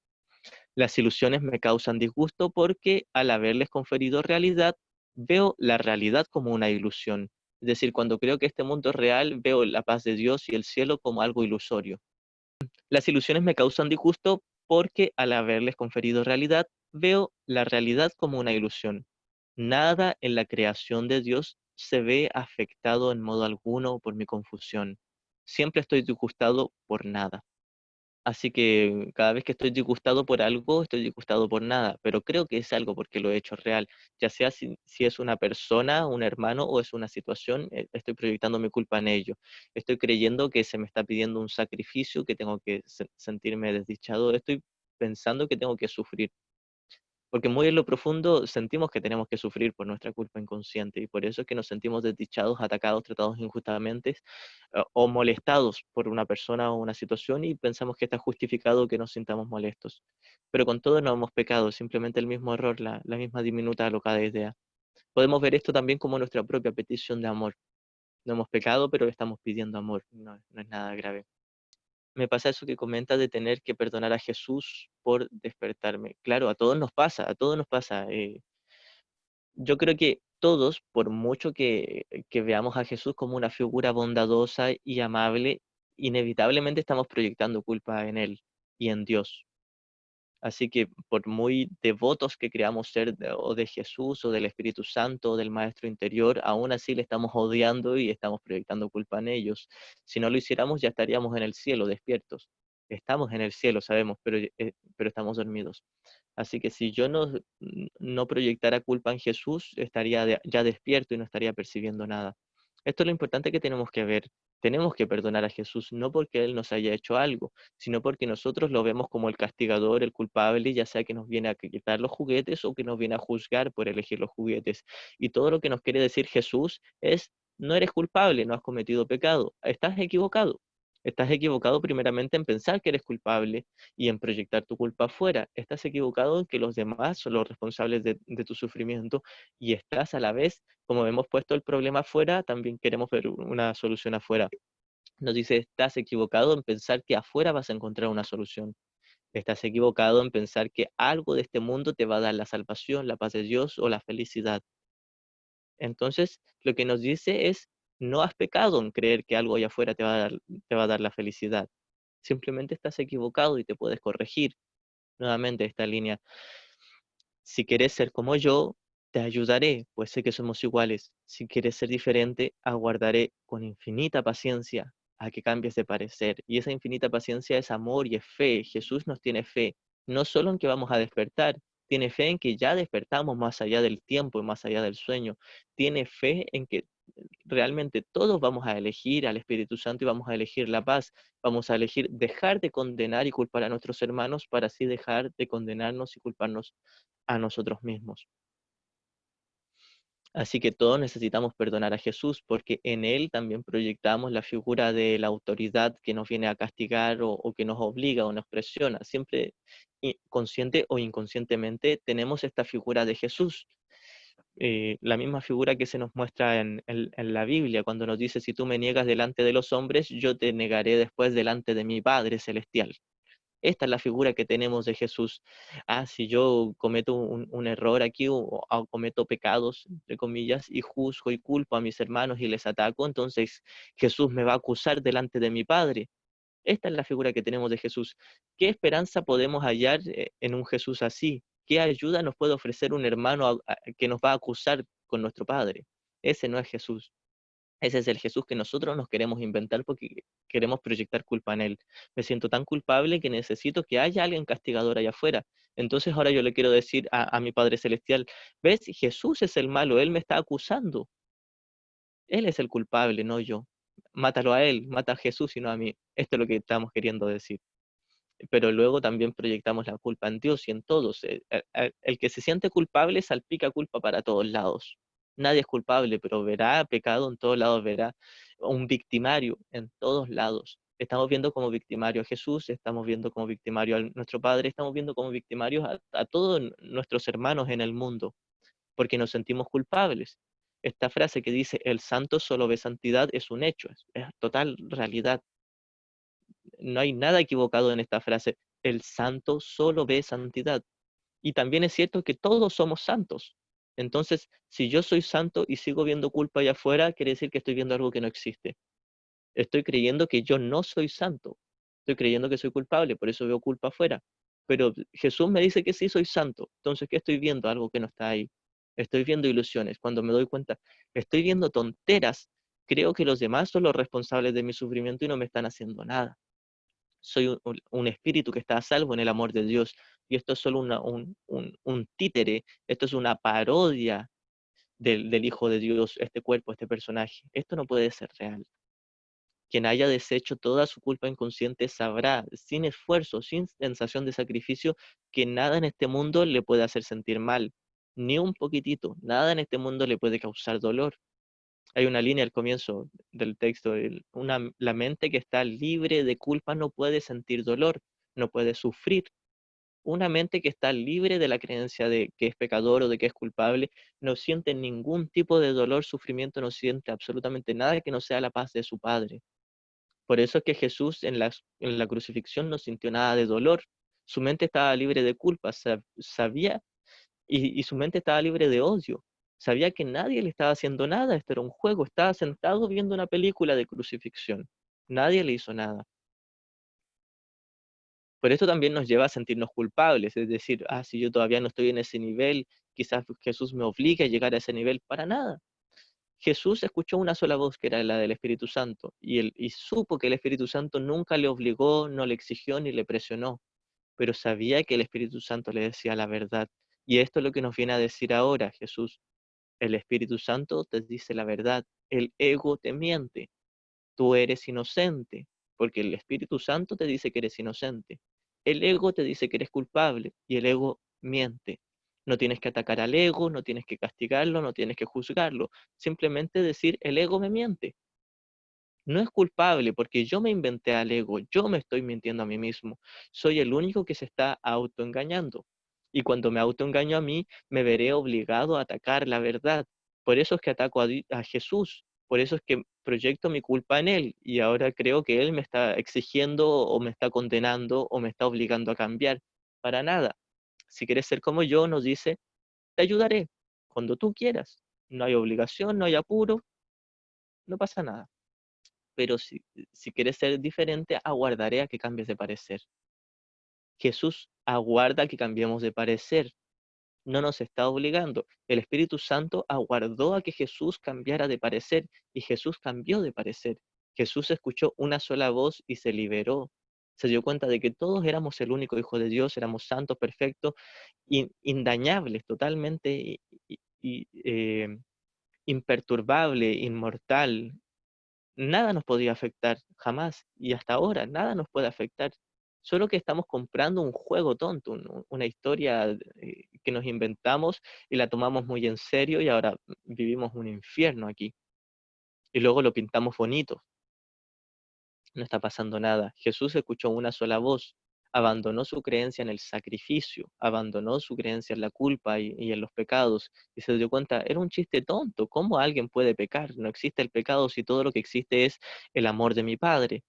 Las ilusiones me causan disgusto porque al haberles conferido realidad, veo la realidad como una ilusión. Es decir, cuando creo que este mundo es real, veo la paz de Dios y el cielo como algo ilusorio. Las ilusiones me causan disgusto porque al haberles conferido realidad, veo la realidad como una ilusión. Nada en la creación de Dios se ve afectado en modo alguno por mi confusión. Siempre estoy disgustado por nada. Así que cada vez que estoy disgustado por algo, estoy disgustado por nada, pero creo que es algo porque lo he hecho real, ya sea si es una persona, un hermano o es una situación, estoy proyectando mi culpa en ello. Estoy creyendo que se me está pidiendo un sacrificio, que tengo que sentirme desdichado, estoy pensando que tengo que sufrir. Porque muy en lo profundo sentimos que tenemos que sufrir por nuestra culpa inconsciente y por eso es que nos sentimos desdichados, atacados, tratados injustamente o molestados por una persona o una situación y pensamos que está justificado que nos sintamos molestos. Pero con todo no hemos pecado, simplemente el mismo error, la misma diminuta alocada idea. Podemos ver esto también como nuestra propia petición de amor. No hemos pecado, pero le estamos pidiendo amor, no es nada grave. Me pasa eso que comenta de tener que perdonar a Jesús por despertarme. Claro, a todos nos pasa, a todos nos pasa. Yo creo que todos, por mucho que veamos a Jesús como una figura bondadosa y amable, inevitablemente estamos proyectando culpa en Él y en Dios. Así que por muy devotos que creamos ser o de Jesús o del Espíritu Santo o del Maestro interior, aún así le estamos odiando y estamos proyectando culpa en ellos. Si no lo hiciéramos, ya estaríamos en el cielo, despiertos. Estamos en el cielo, sabemos, pero estamos dormidos. Así que si yo no proyectara culpa en Jesús, estaría ya despierto y no estaría percibiendo nada. Esto es lo importante que tenemos que ver. Tenemos que perdonar a Jesús, no porque Él nos haya hecho algo, sino porque nosotros lo vemos como el castigador, el culpable, ya sea que nos viene a quitar los juguetes o que nos viene a juzgar por elegir los juguetes. Y todo lo que nos quiere decir Jesús es, no eres culpable, no has cometido pecado, estás equivocado. Estás equivocado primeramente en pensar que eres culpable y en proyectar tu culpa afuera. Estás equivocado en que los demás son los responsables de tu sufrimiento y estás a la vez, como hemos puesto el problema afuera, también queremos ver una solución afuera. Nos dice, estás equivocado en pensar que afuera vas a encontrar una solución. Estás equivocado en pensar que algo de este mundo te va a dar la salvación, la paz de Dios o la felicidad. Entonces, lo que nos dice es, no has pecado en creer que algo allá afuera te va a dar la felicidad. Simplemente estás equivocado y te puedes corregir. Nuevamente esta línea. Si quieres ser como yo, te ayudaré, pues sé que somos iguales. Si quieres ser diferente, aguardaré con infinita paciencia a que cambies de parecer. Y esa infinita paciencia es amor y es fe. Jesús nos tiene fe, no solo en que vamos a despertar, tiene fe en que ya despertamos más allá del tiempo y más allá del sueño. Tiene fe en que realmente todos vamos a elegir al Espíritu Santo y vamos a elegir la paz. Vamos a elegir dejar de condenar y culpar a nuestros hermanos para así dejar de condenarnos y culparnos a nosotros mismos. Así que todos necesitamos perdonar a Jesús porque en Él también proyectamos la figura de la autoridad que nos viene a castigar o que nos obliga o nos presiona. Siempre, consciente o inconscientemente, tenemos esta figura de Jesús. La misma figura que se nos muestra en la Biblia, cuando nos dice, si tú me niegas delante de los hombres, yo te negaré después delante de mi Padre Celestial. Esta es la figura que tenemos de Jesús. Si yo cometo un error aquí o cometo pecados, entre comillas, y juzgo y culpo a mis hermanos y les ataco, entonces Jesús me va a acusar delante de mi Padre. Esta es la figura que tenemos de Jesús. ¿Qué esperanza podemos hallar en un Jesús así? ¿Qué ayuda nos puede ofrecer un hermano que nos va a acusar con nuestro Padre? Ese no es Jesús. Ese es el Jesús que nosotros nos queremos inventar porque queremos proyectar culpa en Él. Me siento tan culpable que necesito que haya alguien castigador allá afuera. Entonces ahora yo le quiero decir a mi Padre Celestial, ¿ves? Jesús es el malo, Él me está acusando. Él es el culpable, no yo. Mátalo a Él, mata a Jesús y no a mí. Esto es lo que estamos queriendo decir. Pero luego también proyectamos la culpa en Dios y en todos. El que se siente culpable salpica culpa para todos lados. Nadie es culpable, pero verá pecado en todos lados, verá un victimario en todos lados. Estamos viendo como victimario a Jesús, estamos viendo como victimario a nuestro Padre, estamos viendo como victimarios a todos nuestros hermanos en el mundo, porque nos sentimos culpables. Esta frase que dice, el santo solo ve santidad, es un hecho, es total realidad. no hay nada equivocado en esta frase. El santo solo ve santidad. Y también es cierto que todos somos santos. Entonces, si yo soy santo y sigo viendo culpa allá afuera, quiere decir que estoy viendo algo que no existe. Estoy creyendo que yo no soy santo. Estoy creyendo que soy culpable, por eso veo culpa afuera. Pero Jesús me dice que sí soy santo. Entonces, ¿qué estoy viendo? Algo que no está ahí. Estoy viendo ilusiones. Cuando me doy cuenta, estoy viendo tonteras. Creo que los demás son los responsables de mi sufrimiento y no me están haciendo nada. Soy un espíritu que está a salvo en el amor de Dios. Y esto es solo un títere. Esto es una parodia del Hijo de Dios, este cuerpo, este personaje. Esto no puede ser real. Quien haya deshecho toda su culpa inconsciente sabrá, sin esfuerzo, sin sensación de sacrificio, que nada en este mundo le puede hacer sentir mal, ni un poquitito, nada en este mundo le puede causar dolor. Hay una línea al comienzo del texto, la mente que está libre de culpa no puede sentir dolor, no puede sufrir. Una mente que está libre de la creencia de que es pecador o de que es culpable, no siente ningún tipo de dolor, sufrimiento, no siente absolutamente nada que no sea la paz de su Padre. Por eso es que Jesús en la crucifixión no sintió nada de dolor. Su mente estaba libre de culpa, sabía, y su mente estaba libre de odio. Sabía que nadie le estaba haciendo nada, esto era un juego, estaba sentado viendo una película de crucifixión. Nadie le hizo nada. Por esto también nos lleva a sentirnos culpables, es decir, si yo todavía no estoy en ese nivel, quizás Jesús me obligue a llegar a ese nivel, para nada. Jesús escuchó una sola voz, que era la del Espíritu Santo, y supo que el Espíritu Santo nunca le obligó, no le exigió ni le presionó, pero sabía que el Espíritu Santo le decía la verdad. Y esto es lo que nos viene a decir ahora Jesús. El Espíritu Santo te dice la verdad, el ego te miente, tú eres inocente, porque el Espíritu Santo te dice que eres inocente. El ego te dice que eres culpable y el ego miente. No tienes que atacar al ego, no tienes que castigarlo, no tienes que juzgarlo. Simplemente decir, el ego me miente. No es culpable porque yo me inventé al ego, yo me estoy mintiendo a mí mismo. Soy el único que se está autoengañando. Y cuando me autoengaño a mí, me veré obligado a atacar la verdad. Por eso es que ataco a Jesús. Por eso es que proyecto mi culpa en Él. Y ahora creo que Él me está exigiendo o me está condenando o me está obligando a cambiar. Para nada. Si quieres ser como yo, nos dice, te ayudaré cuando tú quieras. No hay obligación, no hay apuro, no pasa nada, pero si quieres ser diferente, aguardaré a que cambies de parecer. Jesús aguarda que cambiemos de parecer, no nos está obligando. El Espíritu Santo aguardó a que Jesús cambiara de parecer y Jesús cambió de parecer. Jesús escuchó una sola voz y se liberó. Se dio cuenta de que todos éramos el único Hijo de Dios, éramos santos, perfectos, indañables, totalmente imperturbable, inmortal, nada nos podía afectar, jamás, y hasta ahora nada nos puede afectar. Solo que estamos comprando un juego tonto, una historia que nos inventamos y la tomamos muy en serio y ahora vivimos un infierno aquí. Y luego lo pintamos bonito. No está pasando nada. Jesús escuchó una sola voz, abandonó su creencia en el sacrificio, abandonó su creencia en la culpa y en los pecados, y se dio cuenta, era un chiste tonto, ¿cómo alguien puede pecar? No existe el pecado si todo lo que existe es el amor de mi Padre.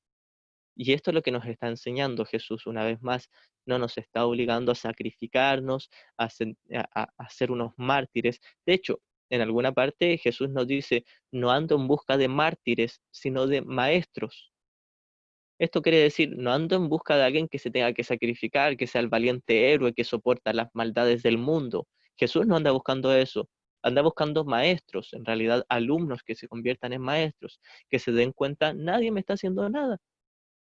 Y esto es lo que nos está enseñando Jesús una vez más. No nos está obligando a sacrificarnos, a ser unos mártires. De hecho, en alguna parte Jesús nos dice, no ando en busca de mártires, sino de maestros. Esto quiere decir, no ando en busca de alguien que se tenga que sacrificar, que sea el valiente héroe que soporta las maldades del mundo. Jesús no anda buscando eso. Anda buscando maestros, en realidad alumnos que se conviertan en maestros, que se den cuenta, nadie me está haciendo nada.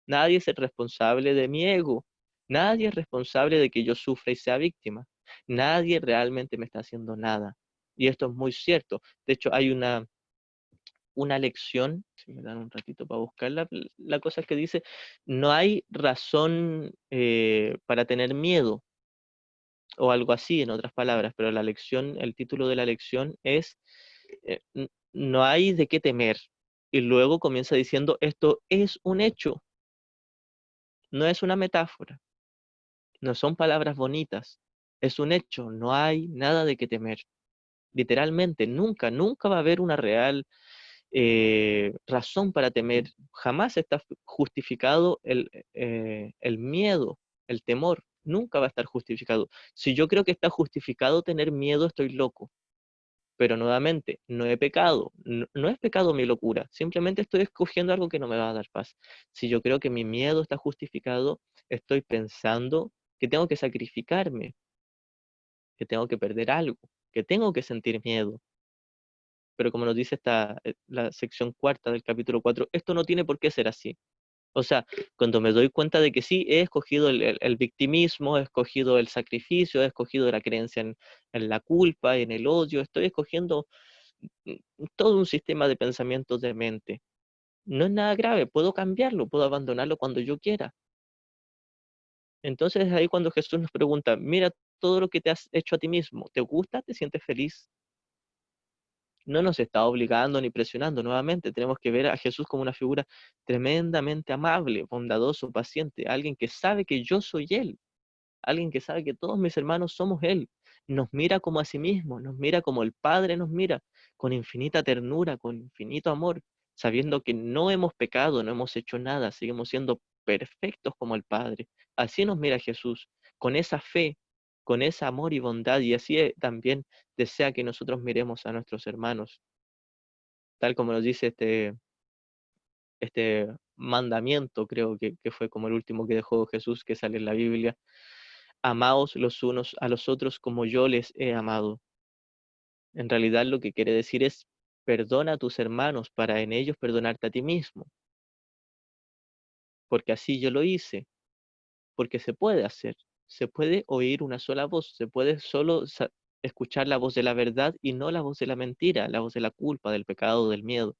Nadie es el responsable de mi ego. Nadie es responsable de que yo sufra y sea víctima. Nadie realmente me está haciendo nada. Y esto es muy cierto. De hecho, hay una lección, si me dan un ratito para buscarla, la cosa es que dice, no hay razón para tener miedo, o algo así, en otras palabras, pero la lección, el título de la lección es, no hay de qué temer. Y luego comienza diciendo, esto es un hecho, no es una metáfora. No son palabras bonitas, es un hecho, no hay nada de qué temer. Literalmente, nunca, nunca va a haber una real razón para temer, jamás está justificado el miedo, el temor, nunca va a estar justificado. Si yo creo que está justificado tener miedo, estoy loco. Pero nuevamente, no he pecado, no es pecado mi locura, simplemente estoy escogiendo algo que no me va a dar paz. Si yo creo que mi miedo está justificado, estoy pensando que tengo que sacrificarme, que tengo que perder algo, que tengo que sentir miedo. Pero como nos dice la sección cuarta del capítulo 4, esto no tiene por qué ser así. O sea, cuando me doy cuenta de que sí, he escogido el victimismo, he escogido el sacrificio, he escogido la creencia en la culpa, en el odio, estoy escogiendo todo un sistema de pensamientos de mente. No es nada grave, puedo cambiarlo, puedo abandonarlo cuando yo quiera. Entonces es ahí cuando Jesús nos pregunta, mira todo lo que te has hecho a ti mismo, ¿te gusta? ¿Te sientes feliz? No nos está obligando ni presionando. Nuevamente, tenemos que ver a Jesús como una figura tremendamente amable, bondadoso, paciente, alguien que sabe que yo soy Él, alguien que sabe que todos mis hermanos somos Él. Nos mira como a sí mismo, nos mira como el Padre nos mira, con infinita ternura, con infinito amor, sabiendo que no hemos pecado, no hemos hecho nada, seguimos siendo perfectos como el Padre. Así nos mira Jesús, con esa fe, con ese amor y bondad, y así también desea que nosotros miremos a nuestros hermanos, tal como nos dice este mandamiento, creo que fue como el último que dejó Jesús, que sale en la Biblia. Amaos los unos a los otros como yo les he amado. En realidad lo que quiere decir es perdona a tus hermanos para en ellos perdonarte a ti mismo, porque así yo lo hice, porque se puede hacer, se puede oír una sola voz, se puede solo escuchar la voz de la verdad y no la voz de la mentira, la voz de la culpa, del pecado, del miedo.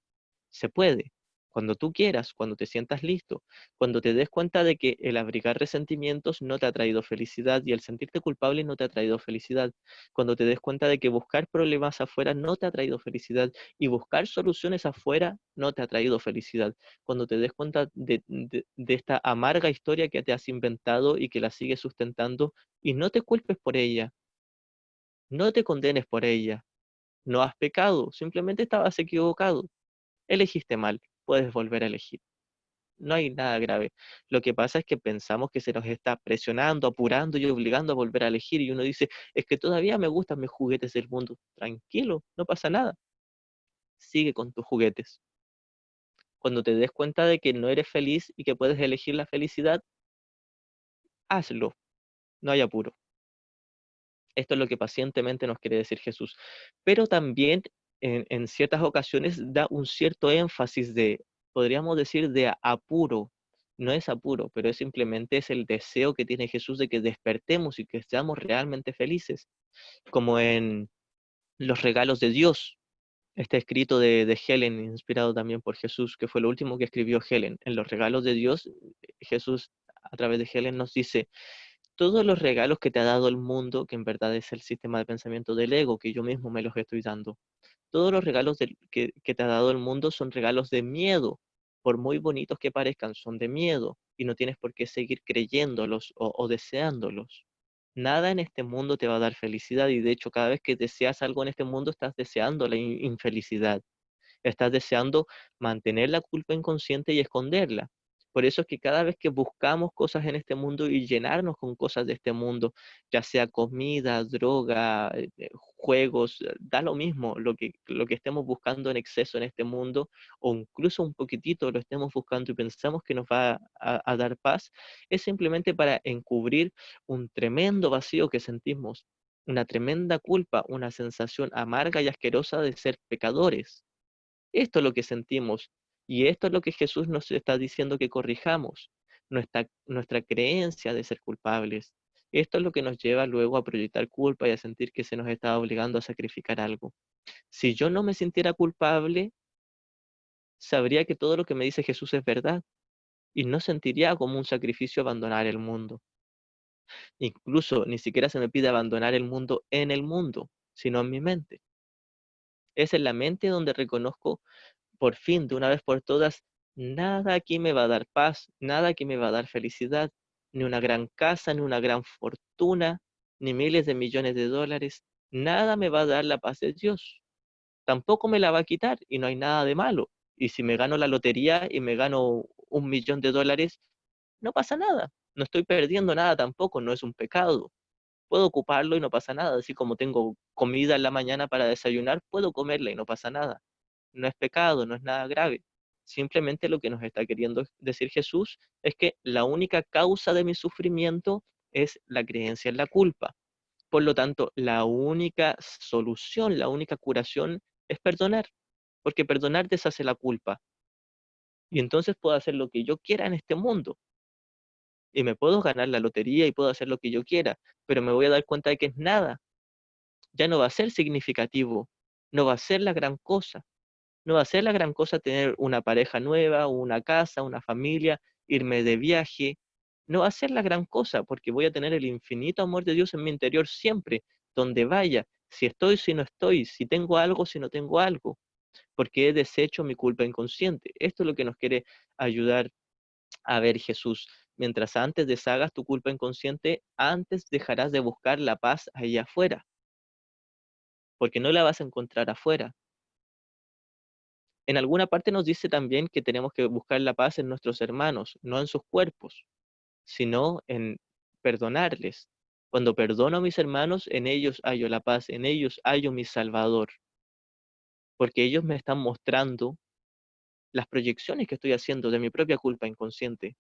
Se puede. Cuando tú quieras, cuando te sientas listo, cuando te des cuenta de que el abrigar resentimientos no te ha traído felicidad y el sentirte culpable no te ha traído felicidad, cuando te des cuenta de que buscar problemas afuera no te ha traído felicidad y buscar soluciones afuera no te ha traído felicidad, cuando te des cuenta de esta amarga historia que te has inventado y que la sigues sustentando y no te culpes por ella, no te condenes por ella, no has pecado, simplemente estabas equivocado. Elegiste mal, puedes volver a elegir. No hay nada grave. Lo que pasa es que pensamos que se nos está presionando, apurando y obligando a volver a elegir. Y uno dice, es que todavía me gustan mis juguetes del mundo. Tranquilo, no pasa nada. Sigue con tus juguetes. Cuando te des cuenta de que no eres feliz y que puedes elegir la felicidad, hazlo. No hay apuro. Esto es lo que pacientemente nos quiere decir Jesús. Pero también en ciertas ocasiones da un cierto énfasis de, podríamos decir, de apuro. No es apuro, pero es simplemente es el deseo que tiene Jesús de que despertemos y que seamos realmente felices, como en los regalos de Dios. Este escrito de Helen, inspirado también por Jesús, que fue lo último que escribió Helen. En los regalos de Dios, Jesús a través de Helen nos dice, todos los regalos que te ha dado el mundo, que en verdad es el sistema de pensamiento del ego, que yo mismo me los estoy dando, todos los regalos que te ha dado el mundo son regalos de miedo, por muy bonitos que parezcan, son de miedo, y no tienes por qué seguir creyéndolos o deseándolos. Nada en este mundo te va a dar felicidad, y de hecho cada vez que deseas algo en este mundo estás deseando la infelicidad. Estás deseando mantener la culpa inconsciente y esconderla. Por eso es que cada vez que buscamos cosas en este mundo y llenarnos con cosas de este mundo, ya sea comida, droga, juegos, da lo mismo lo que estemos buscando en exceso en este mundo, o incluso un poquitito lo estemos buscando y pensamos que nos va a dar paz, es simplemente para encubrir un tremendo vacío que sentimos, una tremenda culpa, una sensación amarga y asquerosa de ser pecadores. Esto es lo que sentimos y esto es lo que Jesús nos está diciendo que corrijamos, nuestra creencia de ser culpables. Esto es lo que nos lleva luego a proyectar culpa y a sentir que se nos está obligando a sacrificar algo. Si yo no me sintiera culpable, sabría que todo lo que me dice Jesús es verdad y no sentiría como un sacrificio abandonar el mundo. Incluso ni siquiera se me pide abandonar el mundo en el mundo, sino en mi mente. Es en la mente donde reconozco por fin, de una vez por todas, nada aquí me va a dar paz, nada aquí me va a dar felicidad, ni una gran casa, ni una gran fortuna, ni miles de millones de dólares, nada me va a dar la paz de Dios. tampoco me la va a quitar y no hay nada de malo. Y si me gano la lotería y me gano $1 millón, no pasa nada. No estoy perdiendo nada tampoco, no es un pecado. Puedo ocuparlo y no pasa nada. Así como tengo comida en la mañana para desayunar, puedo comerla y no pasa nada. No es pecado, no es nada grave. Simplemente lo que nos está queriendo decir Jesús es que la única causa de mi sufrimiento es la creencia en la culpa. Por lo tanto, la única solución, la única curación es perdonar, porque perdonar deshace la culpa. Y entonces puedo hacer lo que yo quiera en este mundo. Y me puedo ganar la lotería y puedo hacer lo que yo quiera, pero me voy a dar cuenta de que es nada. Ya no va a ser significativo, no va a ser la gran cosa. No va a ser la gran cosa tener una pareja nueva, una casa, una familia, irme de viaje. No va a ser la gran cosa porque voy a tener el infinito amor de Dios en mi interior siempre, donde vaya, si estoy, si no estoy, si tengo algo, si no tengo algo, porque he deshecho mi culpa inconsciente. Esto es lo que nos quiere ayudar a ver Jesús. Mientras antes deshagas tu culpa inconsciente, antes dejarás de buscar la paz allá afuera, porque no la vas a encontrar afuera. En alguna parte nos dice también que tenemos que buscar la paz en nuestros hermanos, no en sus cuerpos, sino en perdonarles. Cuando perdono a mis hermanos, en ellos hallo la paz, en ellos hallo mi Salvador, porque ellos me están mostrando las proyecciones que estoy haciendo de mi propia culpa inconsciente.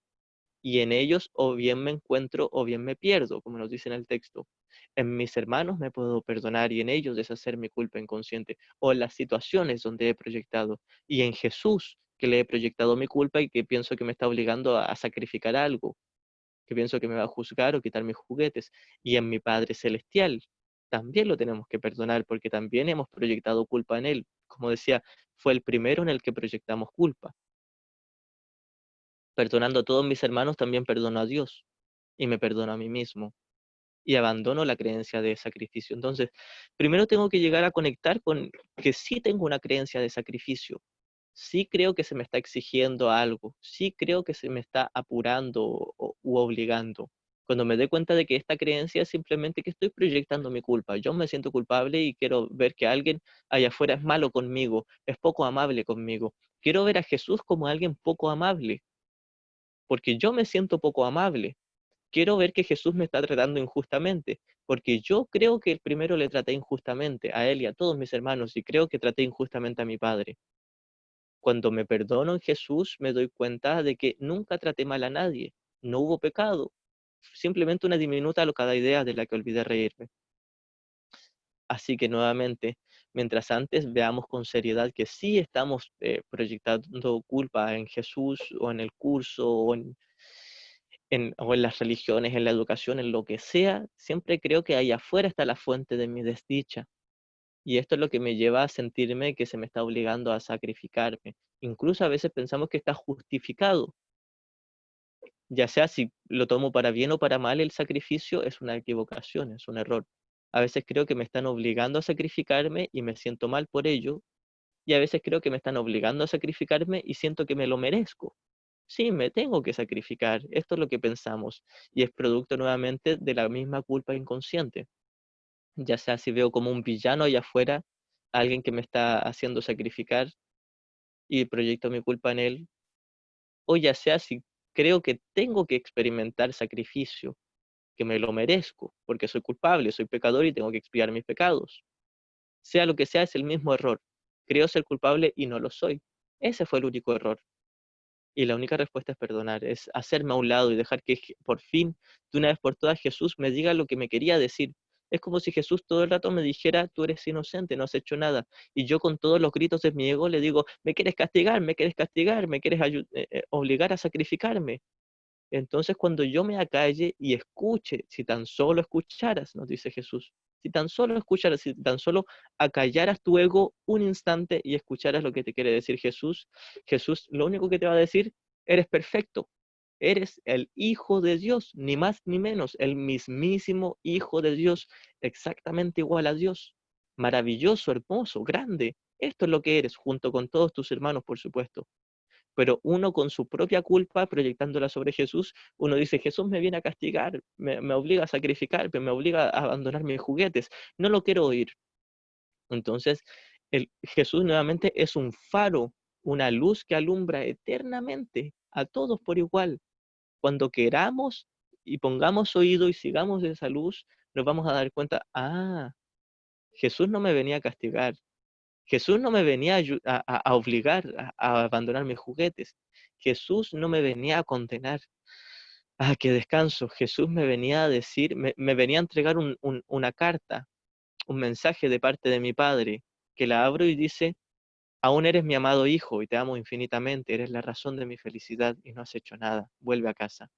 Y en ellos o bien me encuentro o bien me pierdo, como nos dice en el texto. En mis hermanos me puedo perdonar y en ellos deshacer mi culpa inconsciente, o en las situaciones donde he proyectado, y en Jesús, que le he proyectado mi culpa y que pienso que me está obligando a sacrificar algo, que pienso que me va a juzgar o quitar mis juguetes, y en mi Padre Celestial. También lo tenemos que perdonar porque también hemos proyectado culpa en Él. Como decía, fue el primero en el que proyectamos culpa. Perdonando a todos mis hermanos, también perdono a Dios y me perdono a mí mismo y abandono la creencia de sacrificio. Entonces, primero tengo que llegar a conectar con que sí tengo una creencia de sacrificio, sí creo que se me está exigiendo algo, sí creo que se me está apurando u obligando. Cuando me dé cuenta de que esta creencia es simplemente que estoy proyectando mi culpa, yo me siento culpable y quiero ver que alguien allá afuera es malo conmigo, es poco amable conmigo. Quiero ver a Jesús como alguien poco amable, porque yo me siento poco amable. Quiero ver que Jesús me está tratando injustamente, porque yo creo que el primero le traté injustamente a él y a todos mis hermanos, y creo que traté injustamente a mi padre. Cuando me perdono en Jesús, me doy cuenta de que nunca traté mal a nadie, no hubo pecado, simplemente una diminuta locada idea de la que olvidé reírme. Así que nuevamente, mientras antes veamos con seriedad que sí estamos proyectando culpa en Jesús o en el curso o en las religiones, en la educación, en lo que sea, siempre creo que ahí afuera está la fuente de mi desdicha. Y esto es lo que me lleva a sentirme que se me está obligando a sacrificarme. Incluso a veces pensamos que está justificado, ya sea si lo tomo para bien o para mal, el sacrificio es una equivocación, es un error. A veces creo que me están obligando a sacrificarme y me siento mal por ello, y a veces creo que me están obligando a sacrificarme y siento que me lo merezco. Sí, me tengo que sacrificar. Esto es lo que pensamos. Y es producto nuevamente de la misma culpa inconsciente. Ya sea si veo como un villano allá afuera, alguien que me está haciendo sacrificar y proyecto mi culpa en él, o ya sea si creo que tengo que experimentar sacrificio, que me lo merezco, porque soy culpable, soy pecador y tengo que expiar mis pecados. Sea lo que sea, es el mismo error. Creo ser culpable y no lo soy. Ese fue el único error. Y la única respuesta es perdonar, es hacerme a un lado y dejar que por fin, de una vez por todas, Jesús me diga lo que me quería decir. Es como si Jesús todo el rato me dijera, tú eres inocente, no has hecho nada. Y yo con todos los gritos de mi ego le digo, me quieres castigar, me quieres obligar a sacrificarme. Entonces, cuando yo me acalle y escuche, si tan solo escucharas, nos dice Jesús, si tan solo escucharas, si tan solo acallaras tu ego un instante y escucharas lo que te quiere decir Jesús, Jesús lo único que te va a decir, eres perfecto, eres el Hijo de Dios, ni más ni menos, el mismísimo Hijo de Dios, exactamente igual a Dios, maravilloso, hermoso, grande. Esto es lo que eres, junto con todos tus hermanos, por supuesto, pero uno con su propia culpa, proyectándola sobre Jesús, uno dice, Jesús me viene a castigar, me obliga a sacrificarme, me obliga a abandonar mis juguetes, no lo quiero oír. Entonces, Jesús nuevamente es un faro, una luz que alumbra eternamente a todos por igual. Cuando queramos y pongamos oído y sigamos esa luz, nos vamos a dar cuenta, Jesús no me venía a castigar, Jesús no me venía a obligar a abandonar mis juguetes, Jesús no me venía a condenar. Qué descanso. Jesús me venía a decir, me venía a entregar una carta, un mensaje de parte de mi Padre, que la abro y dice, aún eres mi amado hijo y te amo infinitamente, eres la razón de mi felicidad y no has hecho nada, vuelve a casa.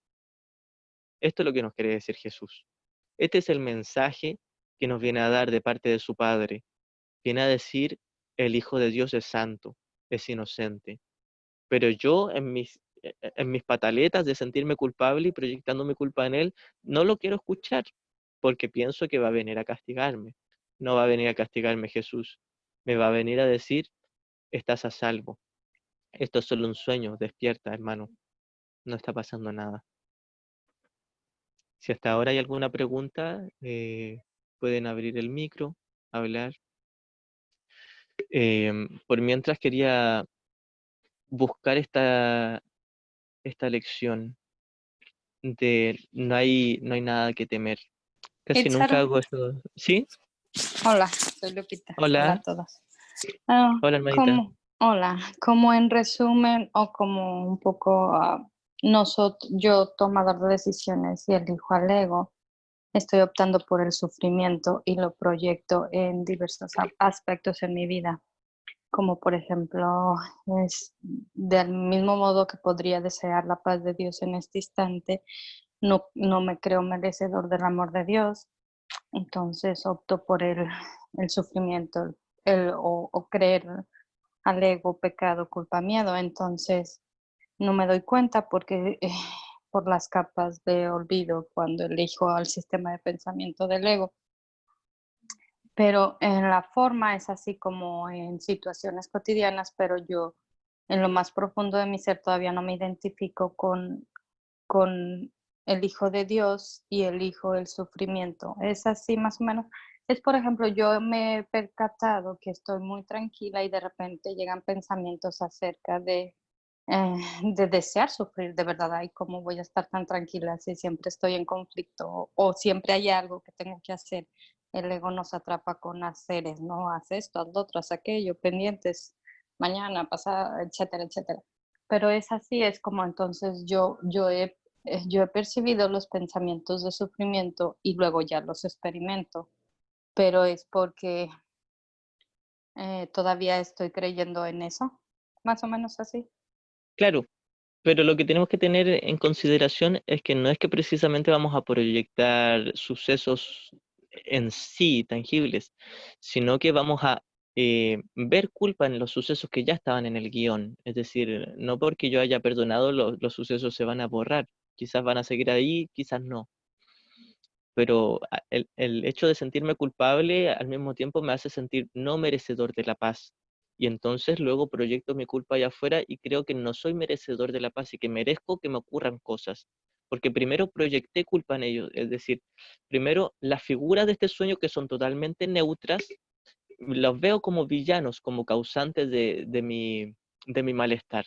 Esto es lo que nos quiere decir Jesús. Este es el mensaje que nos viene a dar de parte de su Padre. Viene a decir, el Hijo de Dios es santo, es inocente. Pero yo en mis pataletas de sentirme culpable y proyectando mi culpa en él, no lo quiero escuchar, porque pienso que va a venir a castigarme. No va a venir a castigarme Jesús. Me va a venir a decir, estás a salvo. Esto es solo un sueño, despierta, hermano. No está pasando nada. Si hasta ahora hay alguna pregunta, pueden abrir el micro, hablar. Por mientras quería buscar esta lección de no hay nada que temer. Casi nunca Itzhara, hago eso. ¿Sí? hola, soy Lupita. Hola a Hola, todos. hola hermanita. Como, hola, como en resumen o como un poco yo tomador de decisiones y elijo al ego, estoy optando por el sufrimiento y lo proyecto en diversos aspectos en mi vida, como por ejemplo, es del mismo modo que podría desear la paz de Dios en este instante, no me creo merecedor del amor de Dios, entonces opto por el sufrimiento o creer al ego, pecado, culpa, miedo. Entonces no me doy cuenta porque por las capas de olvido cuando elijo al sistema de pensamiento del ego. Pero en la forma es así como en situaciones cotidianas, pero yo en lo más profundo de mi ser todavía no me identifico con el Hijo de Dios y elijo el sufrimiento. Es así más o menos. Es, por ejemplo, yo me he percatado que estoy muy tranquila y de repente llegan pensamientos acerca de desear sufrir de verdad. Ay, ¿cómo voy a estar tan tranquila si siempre estoy en conflicto o siempre hay algo que tengo que hacer? El ego nos atrapa con haceres, ¿no? Haz esto, haz lo otro, haz aquello, pendientes, mañana, pasado, etcétera, etcétera. Pero es así, es como entonces yo he percibido los pensamientos de sufrimiento y luego ya los experimento, pero es porque todavía estoy creyendo en eso, más o menos así. Claro, pero lo que tenemos que tener en consideración es que no es que precisamente vamos a proyectar sucesos en sí tangibles, sino que vamos a ver culpa en los sucesos que ya estaban en el guión. Es decir, no porque yo haya perdonado, los sucesos se van a borrar. Quizás van a seguir ahí, quizás no. Pero el hecho de sentirme culpable al mismo tiempo me hace sentir no merecedor de la paz. Y entonces luego proyecto mi culpa allá afuera y creo que no soy merecedor de la paz y que merezco que me ocurran cosas. Porque primero proyecté culpa en ellos, es decir, primero las figuras de este sueño que son totalmente neutras, los veo como villanos, como causantes de mi malestar.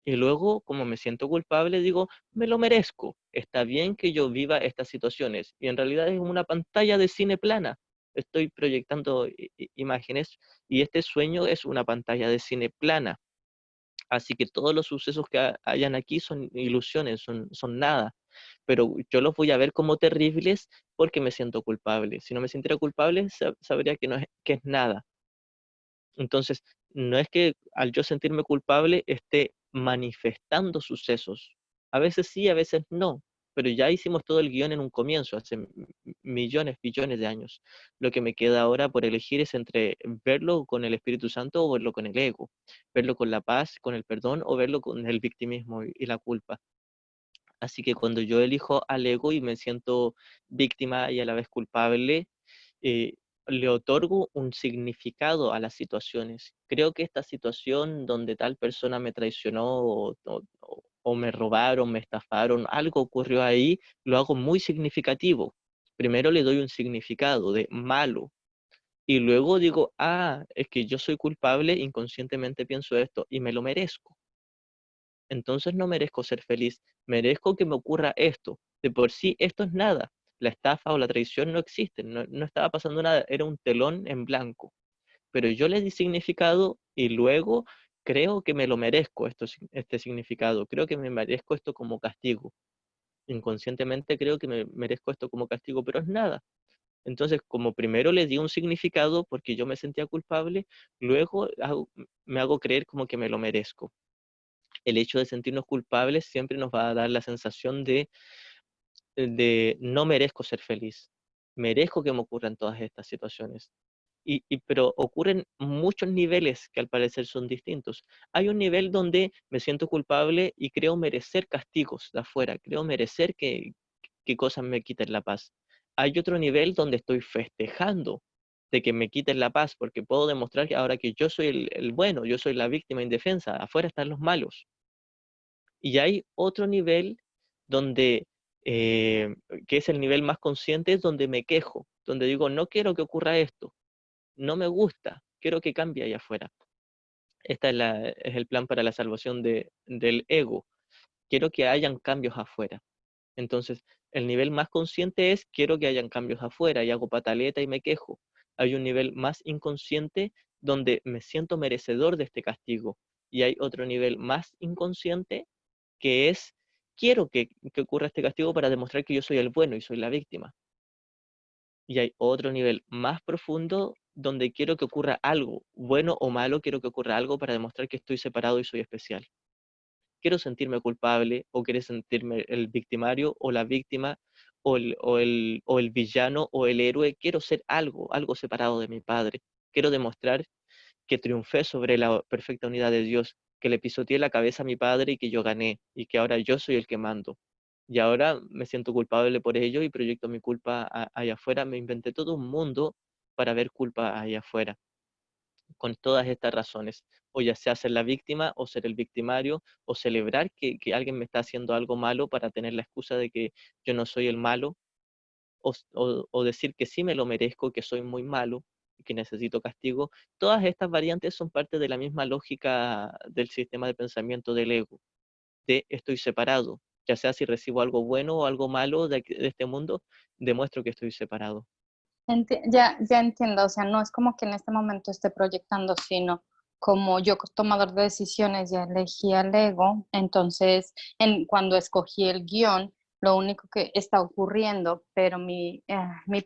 Y luego, como me siento culpable, digo, me lo merezco. Está bien que yo viva estas situaciones. Y en realidad es una pantalla de cine plana. Estoy proyectando imágenes y este sueño es una pantalla de cine plana. Así que todos los sucesos que hayan aquí son ilusiones, son nada. Pero yo los voy a ver como terribles porque me siento culpable. Si no me sintiera culpable, sabría que, no es, que es nada. Entonces, no es que al yo sentirme culpable esté manifestando sucesos. A veces sí, a veces no, pero ya hicimos todo el guión en un comienzo, hace millones, billones de años. Lo que me queda ahora por elegir es entre verlo con el Espíritu Santo o verlo con el ego, verlo con la paz, con el perdón o verlo con el victimismo y la culpa. Así que cuando yo elijo al ego y me siento víctima y a la vez culpable, eh, le otorgo un significado a las situaciones. Creo que esta situación donde tal persona me traicionó o me robaron, me estafaron, algo ocurrió ahí, lo hago muy significativo. Primero le doy un significado de malo, y luego digo, es que yo soy culpable, inconscientemente pienso esto y me lo merezco. Entonces no merezco ser feliz, merezco que me ocurra esto. De por sí, esto es nada. La estafa o la traición no existen, no estaba pasando nada, era un telón en blanco. Pero yo le di significado y luego creo que me lo merezco este significado, creo que me merezco esto como castigo. Inconscientemente creo que me merezco esto como castigo, pero es nada. Entonces, como primero le di un significado porque yo me sentía culpable, luego me hago creer como que me lo merezco. El hecho de sentirnos culpables siempre nos va a dar la sensación de no merezco ser feliz, merezco que me ocurran todas estas situaciones. Pero ocurren muchos niveles que al parecer son distintos. Hay un nivel donde me siento culpable y creo merecer castigos de afuera, creo merecer que cosas me quiten la paz. Hay otro nivel donde estoy festejando de que me quiten la paz, porque puedo demostrar que ahora que yo soy el bueno, yo soy la víctima indefensa, afuera están los malos. Y hay otro nivel donde, eh, que es el nivel más consciente, donde me quejo, donde digo, no quiero que ocurra esto, no me gusta, quiero que cambie allá afuera. Este es el plan para la salvación del ego. Quiero que hayan cambios afuera. Entonces, el nivel más consciente es quiero que hayan cambios afuera y hago pataleta y me quejo. Hay un nivel más inconsciente donde me siento merecedor de este castigo. Y hay otro nivel más inconsciente que es quiero que ocurra este castigo para demostrar que yo soy el bueno y soy la víctima. Y hay otro nivel más profundo donde quiero que ocurra algo, bueno o malo, quiero que ocurra algo para demostrar que estoy separado y soy especial. Quiero sentirme culpable o quiero sentirme el victimario o la víctima o el villano o el héroe. Quiero ser algo, algo separado de mi padre. Quiero demostrar que triunfé sobre la perfecta unidad de Dios, que le pisoteé la cabeza a mi padre y que yo gané y que ahora yo soy el que mando. Y ahora me siento culpable por ello y proyecto mi culpa allá afuera. Me inventé todo un mundo para ver culpa allá afuera, con todas estas razones. O ya sea ser la víctima o ser el victimario o celebrar que alguien me está haciendo algo malo para tener la excusa de que yo no soy el malo o decir que sí me lo merezco, que soy muy malo y que necesito castigo. Todas estas variantes son parte de la misma lógica del sistema de pensamiento del ego, de estoy separado, ya sea si recibo algo bueno o algo malo de este mundo, demuestro que estoy separado. Ya entiendo, o sea, no es como que en este momento esté proyectando, sino como yo tomador de decisiones ya elegí al ego, entonces cuando escogí el guión, lo único que está ocurriendo, pero mi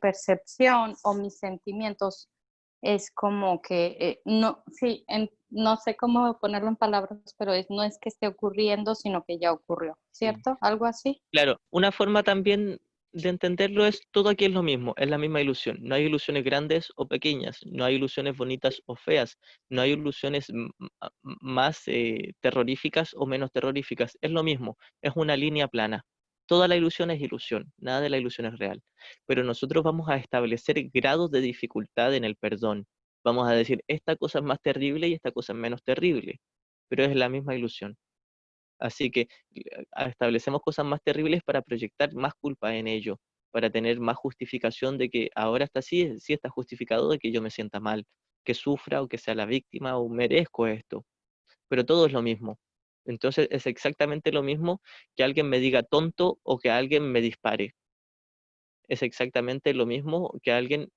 percepción o mis sentimientos es como que, no, sí, no sé cómo ponerlo en palabras, pero no es que esté ocurriendo, sino que ya ocurrió, Sí. ¿cierto? Algo así. Claro, una forma también de entenderlo es todo aquí es lo mismo, es la misma ilusión. No hay ilusiones grandes o pequeñas, no hay ilusiones bonitas o feas, no hay ilusiones más terroríficas o menos terroríficas. Es lo mismo, es una línea plana. Toda la ilusión es ilusión, nada de la ilusión es real. Pero nosotros vamos a establecer grados de dificultad en el perdón. Vamos a decir, esta cosa es más terrible y esta cosa es menos terrible, pero es la misma ilusión. Así que establecemos cosas más terribles para proyectar más culpa en ello, para tener más justificación de que ahora está así, sí está justificado de que yo me sienta mal, que sufra o que sea la víctima o merezco esto, pero todo es lo mismo. Entonces es exactamente lo mismo que alguien me diga tonto o que alguien me dispare. Es exactamente lo mismo que alguien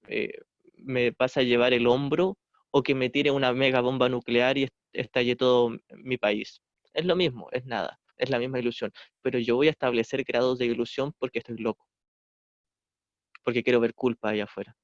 me pase a llevar el hombro o que me tire una mega bomba nuclear y estalle todo mi país. Es lo mismo, es nada, es la misma ilusión. Pero yo voy a establecer grados de ilusión porque estoy loco, porque quiero ver culpa allá afuera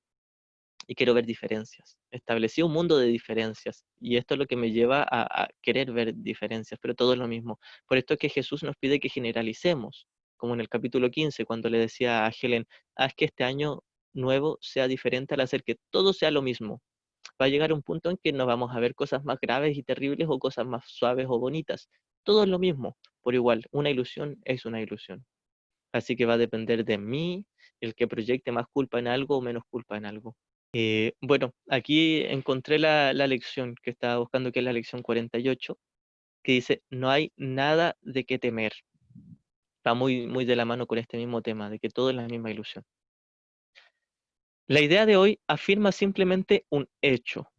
y quiero ver diferencias. Establecí un mundo de diferencias y esto es lo que me lleva a querer ver diferencias, pero todo es lo mismo. Por esto es que Jesús nos pide que generalicemos, como en el capítulo 15, cuando le decía a Helen, haz que este año nuevo sea diferente al hacer que todo sea lo mismo. Va a llegar un punto en que no vamos a ver cosas más graves y terribles o cosas más suaves o bonitas. Todo es lo mismo, por igual. Una ilusión es una ilusión. Así que va a depender de mí el que proyecte más culpa en algo o menos culpa en algo. Bueno, aquí encontré la lección que estaba buscando, que es la lección 48, que dice, no hay nada de qué temer. Va muy de la mano con este mismo tema, de que todo es la misma ilusión. La idea de hoy afirma simplemente un hecho.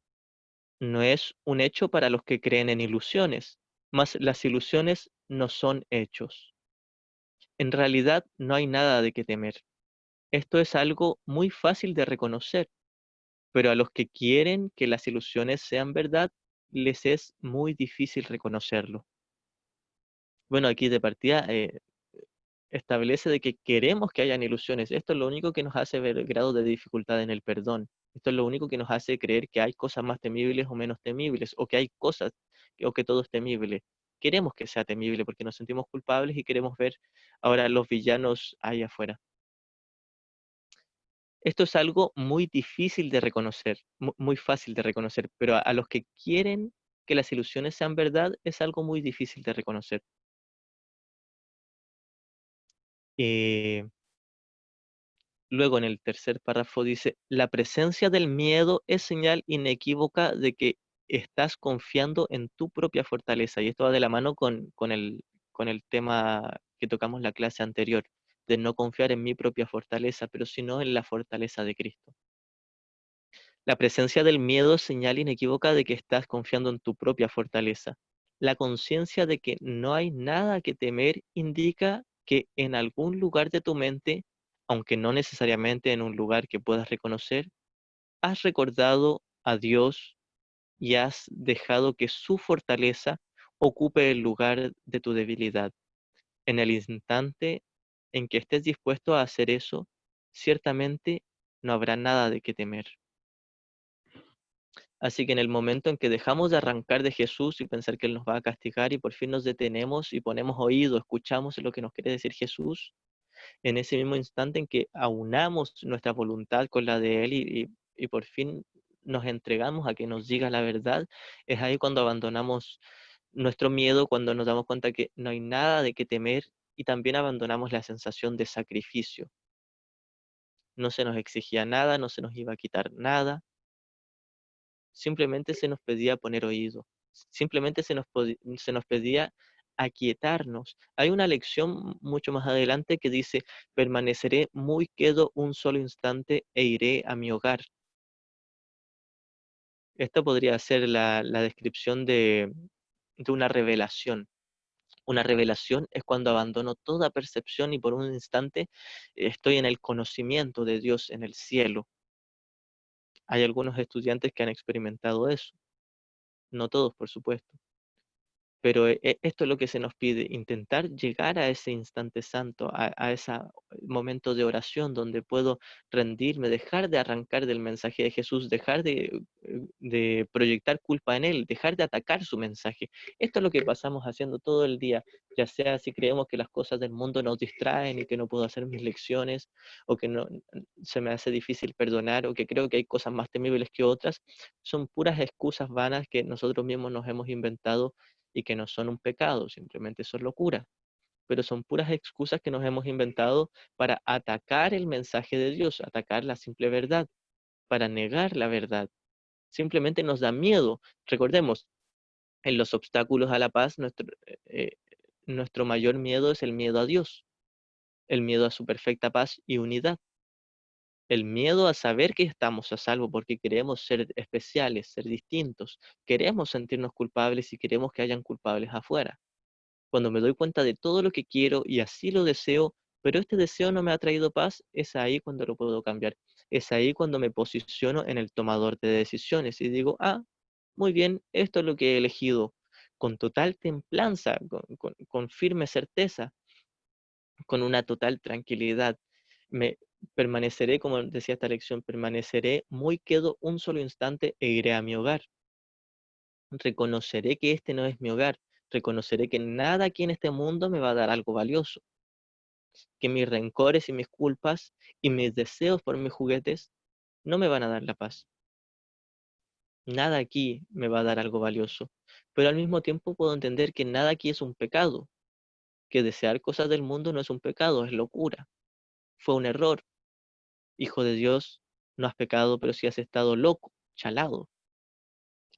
No es un hecho para los que creen en ilusiones, mas las ilusiones no son hechos. En realidad no hay nada de qué temer. Esto es algo muy fácil de reconocer, pero a los que quieren que las ilusiones sean verdad, les es muy difícil reconocerlo. Bueno, aquí de partida establece de que queremos que hayan ilusiones. Esto es lo único que nos hace ver grado de dificultad en el perdón. Esto es lo único que nos hace creer que hay cosas más temibles o menos temibles, o que hay cosas, o que todo es temible. Queremos que sea temible porque nos sentimos culpables y queremos ver ahora los villanos ahí afuera. Esto es algo muy difícil de reconocer, muy fácil de reconocer, pero a los que quieren que las ilusiones sean verdad es algo muy difícil de reconocer. Eh, Luego en el tercer párrafo dice, la presencia del miedo es señal inequívoca de que estás confiando en tu propia fortaleza. Y esto va de la mano con el tema que tocamos en la clase anterior, de no confiar en mi propia fortaleza, pero sino en la fortaleza de Cristo. La presencia del miedo es señal inequívoca de que estás confiando en tu propia fortaleza. La conciencia de que no hay nada que temer indica que en algún lugar de tu mente, aunque no necesariamente en un lugar que puedas reconocer, has recordado a Dios y has dejado que su fortaleza ocupe el lugar de tu debilidad. En el instante en que estés dispuesto a hacer eso, ciertamente no habrá nada de qué temer. Así que en el momento en que dejamos de arrancar de Jesús y pensar que Él nos va a castigar y por fin nos detenemos y ponemos oído, escuchamos lo que nos quiere decir Jesús, en ese mismo instante en que aunamos nuestra voluntad con la de Él y por fin nos entregamos a que nos diga la verdad, es ahí cuando abandonamos nuestro miedo, cuando nos damos cuenta que no hay nada de qué temer y también abandonamos la sensación de sacrificio. No se nos exigía nada, no se nos iba a quitar nada, simplemente se nos pedía poner oído, simplemente se nos pedía aquietarnos. Hay una lección mucho más adelante que dice, permaneceré muy quedo un solo instante e iré a mi hogar. Esta podría ser la descripción de una revelación. Una revelación es cuando abandono toda percepción y por un instante estoy en el conocimiento de Dios en el cielo. Hay algunos estudiantes que han experimentado eso, no todos, por supuesto. Pero esto es lo que se nos pide, intentar llegar a ese instante santo, a ese momento de oración donde puedo rendirme, dejar de arrancar del mensaje de Jesús, dejar de proyectar culpa en Él, dejar de atacar su mensaje. Esto es lo que pasamos haciendo todo el día, ya sea si creemos que las cosas del mundo nos distraen y que no puedo hacer mis lecciones, o que no, se me hace difícil perdonar, o que creo que hay cosas más temibles que otras, son puras excusas vanas que nosotros mismos nos hemos inventado y que no son un pecado, simplemente son locura, pero son puras excusas que nos hemos inventado para atacar el mensaje de Dios, atacar la simple verdad, para negar la verdad. Simplemente nos da miedo. Recordemos, en los obstáculos a la paz, nuestro mayor miedo es el miedo a Dios, el miedo a su perfecta paz y unidad. El miedo a saber que estamos a salvo porque queremos ser especiales, ser distintos, queremos sentirnos culpables y queremos que hayan culpables afuera. Cuando me doy cuenta de todo lo que quiero y así lo deseo, pero este deseo no me ha traído paz, es ahí cuando lo puedo cambiar. Es ahí cuando me posiciono en el tomador de decisiones y digo, ah, muy bien, esto es lo que he elegido, con total templanza, con firme certeza, con una total tranquilidad. Me permaneceré, como decía esta lección, permaneceré muy quedo un solo instante e iré a mi hogar. Reconoceré que este no es mi hogar. Reconoceré que nada aquí en este mundo me va a dar algo valioso, que mis rencores y mis culpas y mis deseos por mis juguetes no me van a dar la paz. Nada aquí me va a dar algo valioso. Pero al mismo tiempo puedo entender que nada aquí es un pecado, que desear cosas del mundo no es un pecado, es locura. Fue un error. Hijo de Dios, no has pecado, pero sí has estado loco, chalado,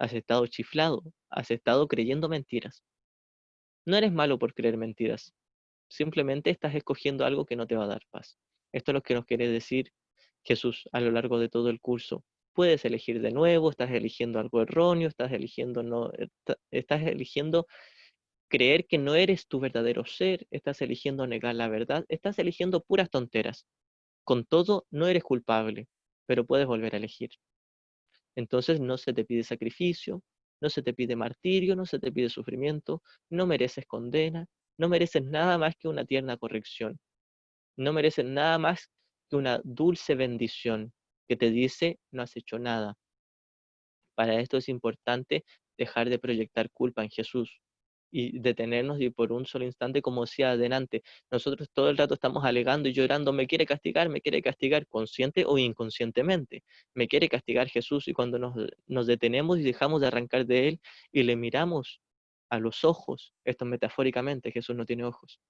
has estado chiflado, has estado creyendo mentiras. No eres malo por creer mentiras. Simplemente estás escogiendo algo que no te va a dar paz. Esto es lo que nos quiere decir Jesús a lo largo de todo el curso. Puedes elegir de nuevo, estás eligiendo algo erróneo, estás eligiendo no, estás eligiendo creer que no eres tu verdadero ser, estás eligiendo negar la verdad, estás eligiendo puras tonteras. Con todo, no eres culpable, pero puedes volver a elegir. Entonces no se te pide sacrificio, no se te pide martirio, no se te pide sufrimiento, no mereces condena, no mereces nada más que una tierna corrección, no mereces nada más que una dulce bendición que te dice no has hecho nada. Para esto es importante dejar de proyectar culpa en Jesús y detenernos y por un solo instante, como decía adelante, nosotros todo el rato estamos alegando y llorando, me quiere castigar, consciente o inconscientemente, me quiere castigar Jesús, y cuando nos detenemos y dejamos de arrancar de Él y le miramos a los ojos, esto metafóricamente, Jesús no tiene ojos,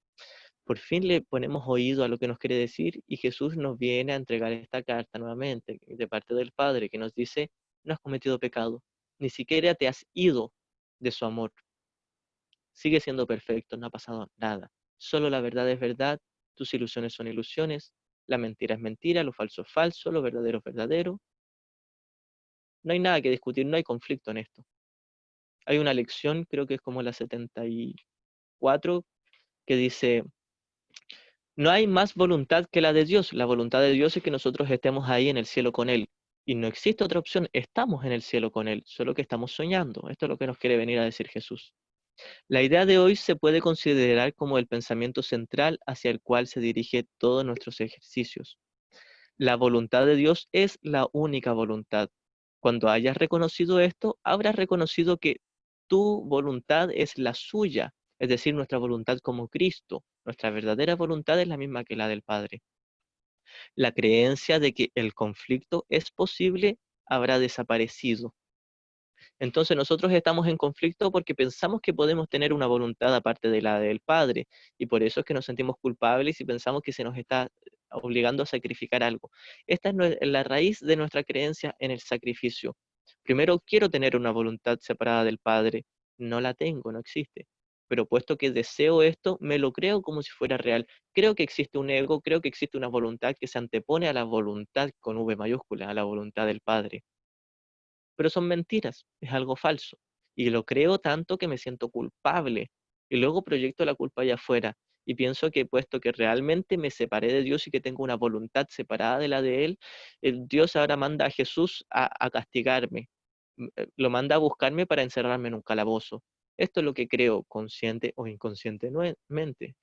por fin le ponemos oído a lo que nos quiere decir y Jesús nos viene a entregar esta carta nuevamente de parte del Padre que nos dice, no has cometido pecado, ni siquiera te has ido de su amor, sigue siendo perfecto, no ha pasado nada, solo la verdad es verdad, tus ilusiones son ilusiones, la mentira es mentira, lo falso es falso, lo verdadero es verdadero, no hay nada que discutir, no hay conflicto en esto. Hay una lección, creo que es como la 74, que dice, no hay más voluntad que la de Dios. La voluntad de Dios es que nosotros estemos ahí en el cielo con Él. Y no existe otra opción. Estamos en el cielo con Él, solo que estamos soñando. Esto es lo que nos quiere venir a decir Jesús. La idea de hoy se puede considerar como el pensamiento central hacia el cual se dirige todos nuestros ejercicios. La voluntad de Dios es la única voluntad. Cuando hayas reconocido esto, habrás reconocido que tu voluntad es la suya, es decir, nuestra voluntad como Cristo. Nuestra verdadera voluntad es la misma que la del Padre. La creencia de que el conflicto es posible habrá desaparecido. Entonces nosotros estamos en conflicto porque pensamos que podemos tener una voluntad aparte de la del Padre, y por eso es que nos sentimos culpables y pensamos que se nos está obligando a sacrificar algo. Esta es la raíz de nuestra creencia en el sacrificio. Primero, quiero tener una voluntad separada del Padre. No la tengo, no existe. Pero puesto que deseo esto, me lo creo como si fuera real. Creo que existe un ego, creo que existe una voluntad que se antepone a la voluntad con V mayúscula, a la voluntad del Padre, pero son mentiras, es algo falso. Y lo creo tanto que me siento culpable. Y luego proyecto la culpa allá afuera. Y pienso que puesto que realmente me separé de Dios y que tengo una voluntad separada de la de Él, el Dios ahora manda a Jesús a castigarme. Lo manda a buscarme para encerrarme en un calabozo. Esto es lo que creo, consciente o inconscientemente.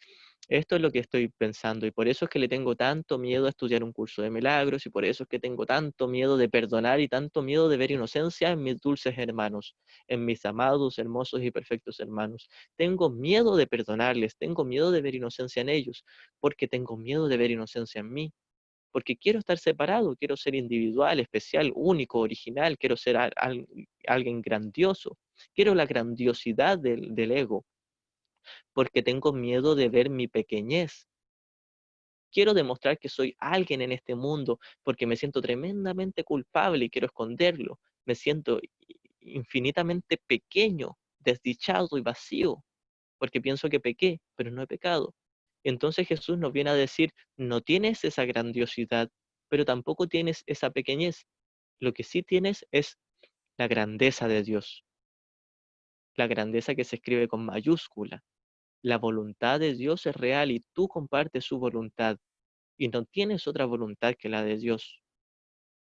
Esto es lo que estoy pensando y por eso es que le tengo tanto miedo a estudiar un curso de milagros y por eso es que tengo tanto miedo de perdonar y tanto miedo de ver inocencia en mis dulces hermanos, en mis amados, hermosos y perfectos hermanos. Tengo miedo de perdonarles, tengo miedo de ver inocencia en ellos, porque tengo miedo de ver inocencia en mí, porque quiero estar separado, quiero ser individual, especial, único, original, quiero ser alguien grandioso, quiero la grandiosidad del ego, porque tengo miedo de ver mi pequeñez. Quiero demostrar que soy alguien en este mundo porque me siento tremendamente culpable y quiero esconderlo. Me siento infinitamente pequeño, desdichado y vacío porque pienso que pequé, pero no he pecado. Entonces Jesús nos viene a decir, no tienes esa grandiosidad, pero tampoco tienes esa pequeñez. Lo que sí tienes es la grandeza de Dios, la grandeza que se escribe con mayúscula. La voluntad de Dios es real y tú compartes su voluntad y no tienes otra voluntad que la de Dios.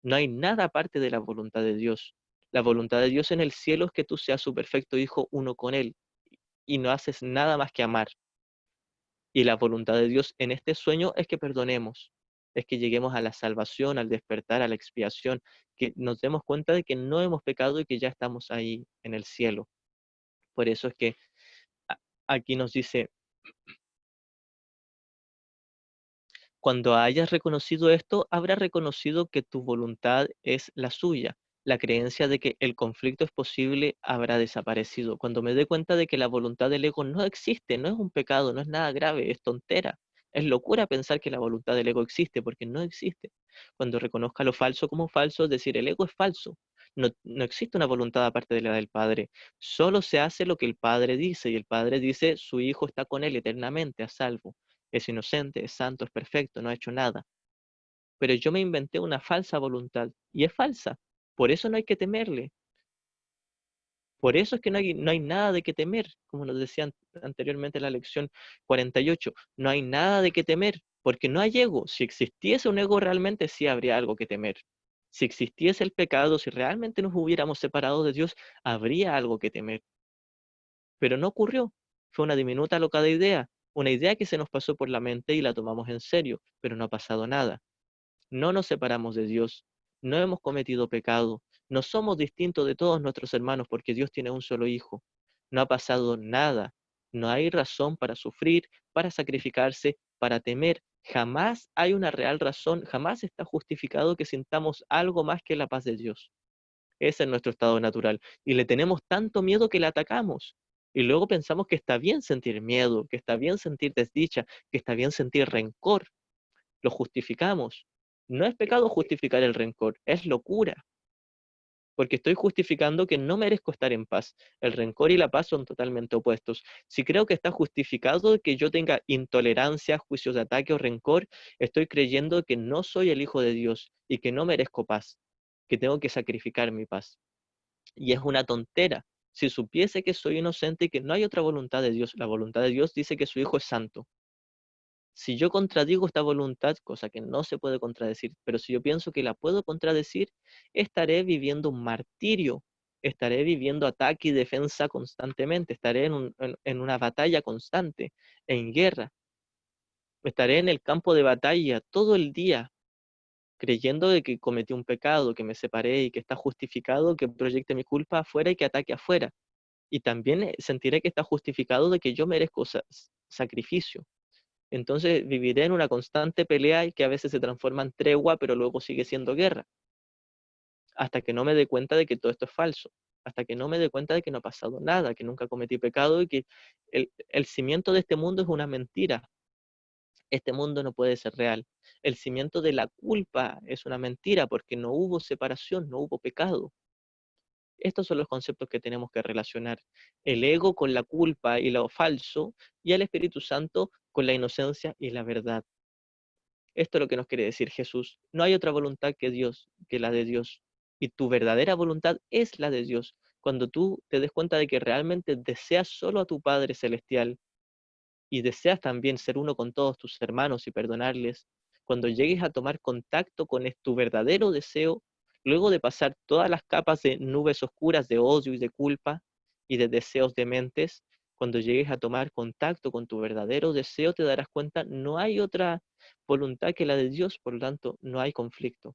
No hay nada aparte de la voluntad de Dios. La voluntad de Dios en el cielo es que tú seas su perfecto hijo uno con Él y no haces nada más que amar. Y la voluntad de Dios en este sueño es que perdonemos, es que lleguemos a la salvación, al despertar, a la expiación, que nos demos cuenta de que no hemos pecado y que ya estamos ahí en el cielo. Por eso es que aquí nos dice, cuando hayas reconocido esto, habrás reconocido que tu voluntad es la suya. La creencia de que el conflicto es posible habrá desaparecido. Cuando me dé cuenta de que la voluntad del ego no existe, no es un pecado, no es nada grave, es tontera. Es locura pensar que la voluntad del ego existe, porque no existe. Cuando reconozca lo falso como falso, es decir, el ego es falso. No, no existe una voluntad aparte de la del Padre. Solo se hace lo que el Padre dice, y el Padre dice, su Hijo está con él eternamente, a salvo. Es inocente, es santo, es perfecto, no ha hecho nada. pero yo me inventé una falsa voluntad, y es falsa. Por eso no hay que temerle. Por eso es que no hay nada de qué temer, como nos decían anteriormente en la lección 48. No hay nada de qué temer, porque no hay ego. Si existiese un ego realmente, sí habría algo que temer. Si existiese el pecado, si realmente nos hubiéramos separado de Dios, habría algo que temer. Pero no ocurrió. Fue una diminuta locada idea, una idea que se nos pasó por la mente y la tomamos en serio, pero no ha pasado nada. No nos separamos de Dios, no hemos cometido pecado, no somos distintos de todos nuestros hermanos porque Dios tiene un solo hijo. No ha pasado nada, no hay razón para sufrir, para sacrificarse, para temer. Jamás hay una real razón, jamás está justificado que sintamos algo más que la paz de Dios. Ese es nuestro estado natural. Y le tenemos tanto miedo que le atacamos. Y luego pensamos que está bien sentir miedo, que está bien sentir desdicha, que está bien sentir rencor. Lo justificamos. No es pecado justificar el rencor, es locura, porque estoy justificando que no merezco estar en paz. El rencor y la paz son totalmente opuestos. Si creo que está justificado que yo tenga intolerancia, juicios de ataque o rencor, estoy creyendo que no soy el hijo de Dios y que no merezco paz, que tengo que sacrificar mi paz. Y es una tontera. Si supiese que soy inocente y que no hay otra voluntad de Dios, la voluntad de Dios dice que su Hijo es santo. Si yo contradigo esta voluntad, cosa que no se puede contradecir, pero si yo pienso que la puedo contradecir, estaré viviendo un martirio, estaré viviendo ataque y defensa constantemente, estaré en una batalla constante, en guerra, estaré en el campo de batalla todo el día, creyendo de que cometí un pecado, que me separé y que está justificado que proyecte mi culpa afuera y que ataque afuera. Y también sentiré que está justificado de que yo merezco sacrificio. Entonces viviré en una constante pelea y que a veces se transforma en tregua, pero luego sigue siendo guerra, hasta que no me dé cuenta de que todo esto es falso, hasta que no me dé cuenta de que no ha pasado nada, que nunca cometí pecado y que el cimiento de este mundo es una mentira. Este mundo no puede ser real. El cimiento de la culpa es una mentira porque no hubo separación, no hubo pecado. Estos son los conceptos que tenemos que relacionar. El ego con la culpa y lo falso, y el Espíritu Santo con la inocencia y la verdad. Esto es lo que nos quiere decir Jesús. No hay otra voluntad que Dios, que la de Dios. Y tu verdadera voluntad es la de Dios. Cuando tú te des cuenta de que realmente deseas solo a tu Padre Celestial y deseas también ser uno con todos tus hermanos y perdonarles, cuando llegues a tomar contacto con tu verdadero deseo, luego de pasar todas las capas de nubes oscuras de odio y de culpa y de deseos dementes, cuando llegues a tomar contacto con tu verdadero deseo, te darás cuenta, no hay otra voluntad que la de Dios, por lo tanto, no hay conflicto.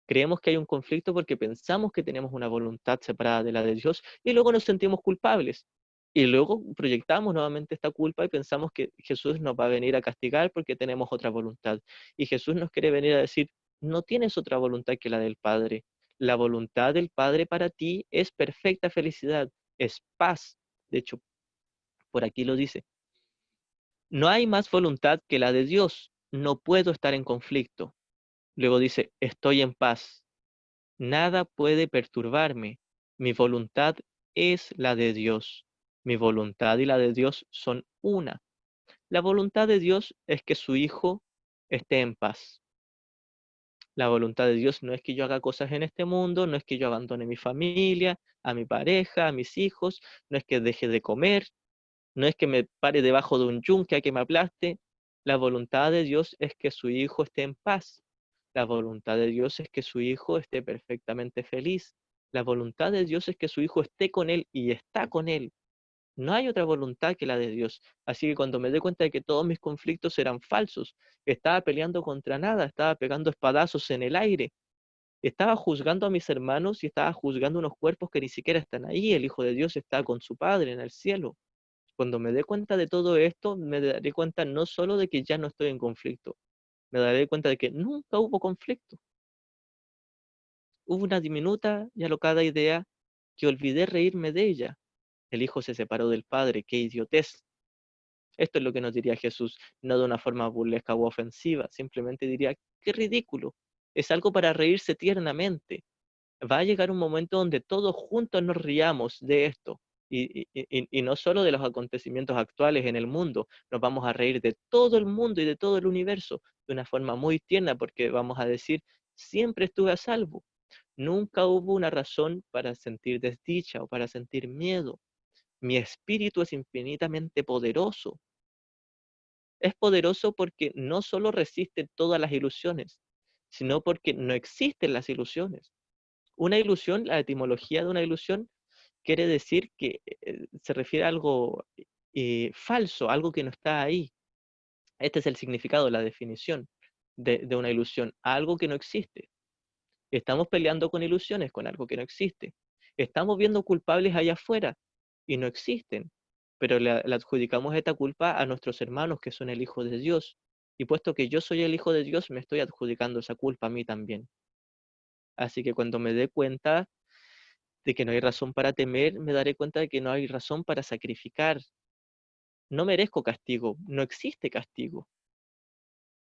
Creemos que hay un conflicto porque pensamos que tenemos una voluntad separada de la de Dios y luego nos sentimos culpables. Y luego proyectamos nuevamente esta culpa y pensamos que Jesús nos va a venir a castigar porque tenemos otra voluntad. Y Jesús nos quiere venir a decir, no tienes otra voluntad que la del Padre. La voluntad del Padre para ti es perfecta felicidad, es paz. De hecho, por aquí lo dice. No hay más voluntad que la de Dios. No puedo estar en conflicto. Luego dice, estoy en paz. Nada puede perturbarme. Mi voluntad es la de Dios. Mi voluntad y la de Dios son una. La voluntad de Dios es que su Hijo esté en paz. La voluntad de Dios no es que yo haga cosas en este mundo, no es que yo abandone mi familia, a mi pareja, a mis hijos, no es que deje de comer, no es que me pare debajo de un yunque a que me aplaste. La voluntad de Dios es que su Hijo esté en paz. La voluntad de Dios es que su Hijo esté perfectamente feliz. La voluntad de Dios es que su Hijo esté con Él y está con Él. No hay otra voluntad que la de Dios. Así que cuando me dé cuenta de que todos mis conflictos eran falsos, estaba peleando contra nada, estaba pegando espadazos en el aire, estaba juzgando a mis hermanos y estaba juzgando unos cuerpos que ni siquiera están ahí. El Hijo de Dios está con su Padre en el cielo. Cuando me dé cuenta de todo esto, me daré cuenta no solo de que ya no estoy en conflicto, me daré cuenta de que nunca hubo conflicto. Hubo una diminuta y alocada idea que olvidé reírme de ella. El hijo se separó del padre, qué idiotez. Esto es lo que nos diría Jesús, no de una forma burlesca u ofensiva, simplemente diría, qué ridículo. Es algo para reírse tiernamente. Va a llegar un momento donde todos juntos nos riamos de esto Y no solo de los acontecimientos actuales en el mundo, nos vamos a reír de todo el mundo y de todo el universo de una forma muy tierna, porque vamos a decir, siempre estuve a salvo. Nunca hubo una razón para sentir desdicha o para sentir miedo. Mi espíritu es infinitamente poderoso. Es poderoso porque no solo resiste todas las ilusiones, sino porque no existen las ilusiones. Una ilusión, la etimología de una ilusión, quiere decir que se refiere a algo falso, algo que no está ahí. Este es el significado, la definición de una ilusión, algo que no existe. Estamos peleando con ilusiones, con algo que no existe. Estamos viendo culpables allá afuera y no existen, pero le adjudicamos esta culpa a nuestros hermanos que son el Hijo de Dios. Y puesto que yo soy el Hijo de Dios, me estoy adjudicando esa culpa a mí también. Así que cuando me dé cuenta de que no hay razón para temer, me daré cuenta de que no hay razón para sacrificar. No merezco castigo, no existe castigo.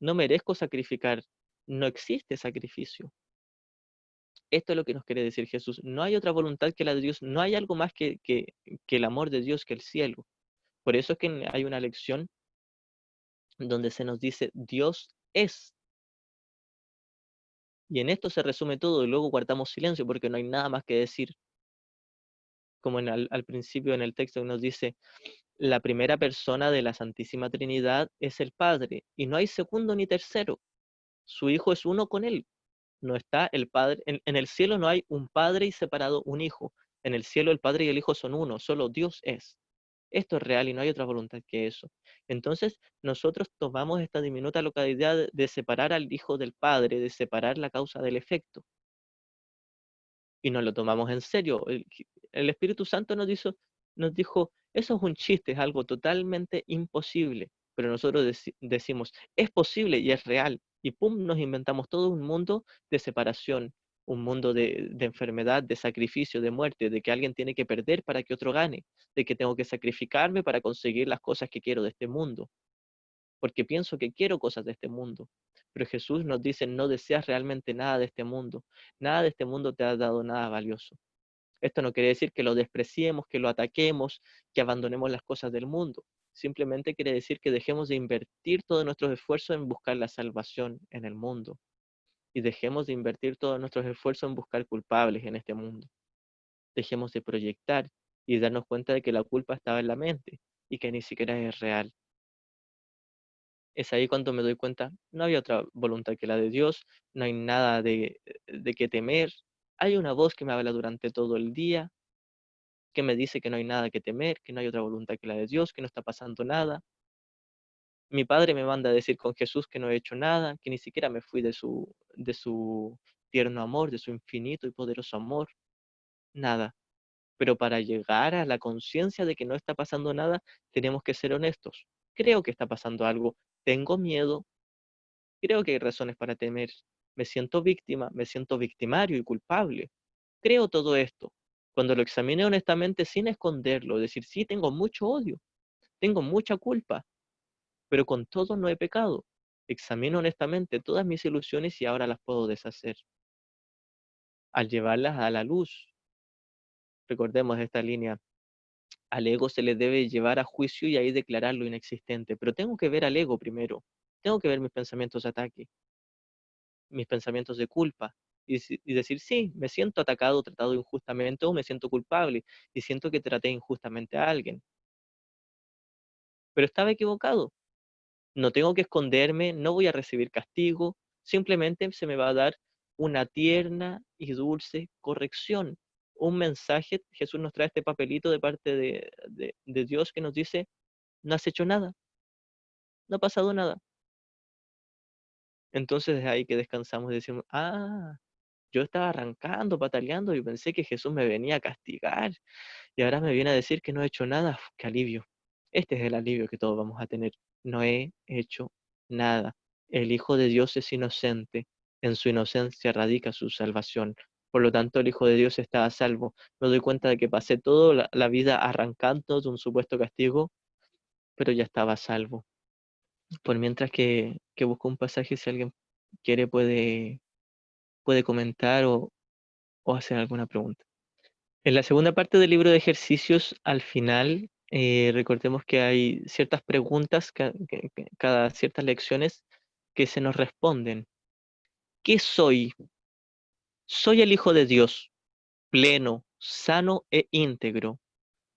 No merezco sacrificar, no existe sacrificio. Esto es lo que nos quiere decir Jesús. No hay otra voluntad que la de Dios, no hay algo más que el amor de Dios, que el cielo. Por eso es que hay una lección donde se nos dice Dios es. Y en esto se resume todo y luego guardamos silencio porque no hay nada más que decir. Como al principio en el texto nos dice, la primera persona de la Santísima Trinidad es el Padre y no hay segundo ni tercero. Su Hijo es uno con él. No está el Padre, en el cielo no hay un Padre y separado un Hijo. En el cielo el Padre y el Hijo son uno, solo Dios es. Esto es real y no hay otra voluntad que eso. Entonces, nosotros tomamos esta diminuta localidad de separar al Hijo del Padre, de separar la causa del efecto. Y nos lo tomamos en serio. El Espíritu Santo nos dijo, eso es un chiste, es algo totalmente imposible. Pero nosotros decimos, es posible y es real. Y pum, nos inventamos todo un mundo de separación, un mundo de enfermedad, de sacrificio, de muerte, de que alguien tiene que perder para que otro gane, de que tengo que sacrificarme para conseguir las cosas que quiero de este mundo, porque pienso que quiero cosas de este mundo. Pero Jesús nos dice, no deseas realmente nada de este mundo. Nada de este mundo te ha dado nada valioso. Esto no quiere decir que lo despreciemos, que lo ataquemos, que abandonemos las cosas del mundo. Simplemente quiere decir que dejemos de invertir todos nuestros esfuerzos en buscar la salvación en el mundo. Y dejemos de invertir todos nuestros esfuerzos en buscar culpables en este mundo. Dejemos de proyectar y darnos cuenta de que la culpa estaba en la mente y que ni siquiera es real. Es ahí cuando me doy cuenta, no había otra voluntad que la de Dios, no hay nada de qué temer. Hay una voz que me habla durante todo el día, que me dice que no hay nada que temer, que no hay otra voluntad que la de Dios, que no está pasando nada. Mi padre me manda a decir con Jesús que no he hecho nada, que ni siquiera me fui de su tierno amor, de su infinito y poderoso amor. Nada. Pero para llegar a la conciencia de que no está pasando nada, tenemos que ser honestos. Creo que está pasando algo. Tengo miedo. Creo que hay razones para temer. Me siento víctima, me siento victimario y culpable. Creo todo esto. Cuando lo examiné honestamente sin esconderlo, decir, sí, tengo mucho odio, tengo mucha culpa, pero con todo no he pecado. Examino honestamente todas mis ilusiones y ahora las puedo deshacer. Al llevarlas a la luz, recordemos esta línea, al ego se le debe llevar a juicio y ahí declarar lo inexistente, pero tengo que ver al ego primero, tengo que ver mis pensamientos de ataque, mis pensamientos de culpa y decir, sí, me siento atacado, tratado injustamente o me siento culpable y siento que traté injustamente a alguien, pero estaba equivocado. No tengo que esconderme, no voy a recibir castigo, simplemente se me va a dar una tierna y dulce corrección. Un mensaje, Jesús nos trae este papelito de parte de Dios que nos dice, no has hecho nada, no ha pasado nada. Entonces es ahí que descansamos y decimos, yo estaba arrancando, pataleando y pensé que Jesús me venía a castigar y ahora me viene a decir que no he hecho nada. Uf, qué alivio. Este es el alivio que todos vamos a tener. No he hecho nada. El Hijo de Dios es inocente. En su inocencia radica su salvación. Por lo tanto, el Hijo de Dios está a salvo. Me doy cuenta de que pasé toda la vida arrancando de un supuesto castigo, pero ya estaba a salvo. Por mientras que busco un pasaje, si alguien quiere puede comentar o hacer alguna pregunta. En la segunda parte del libro de ejercicios, al final, recordemos que hay ciertas preguntas, cada ciertas lecciones que se nos responden. ¿Qué soy? Soy el Hijo de Dios, pleno, sano e íntegro,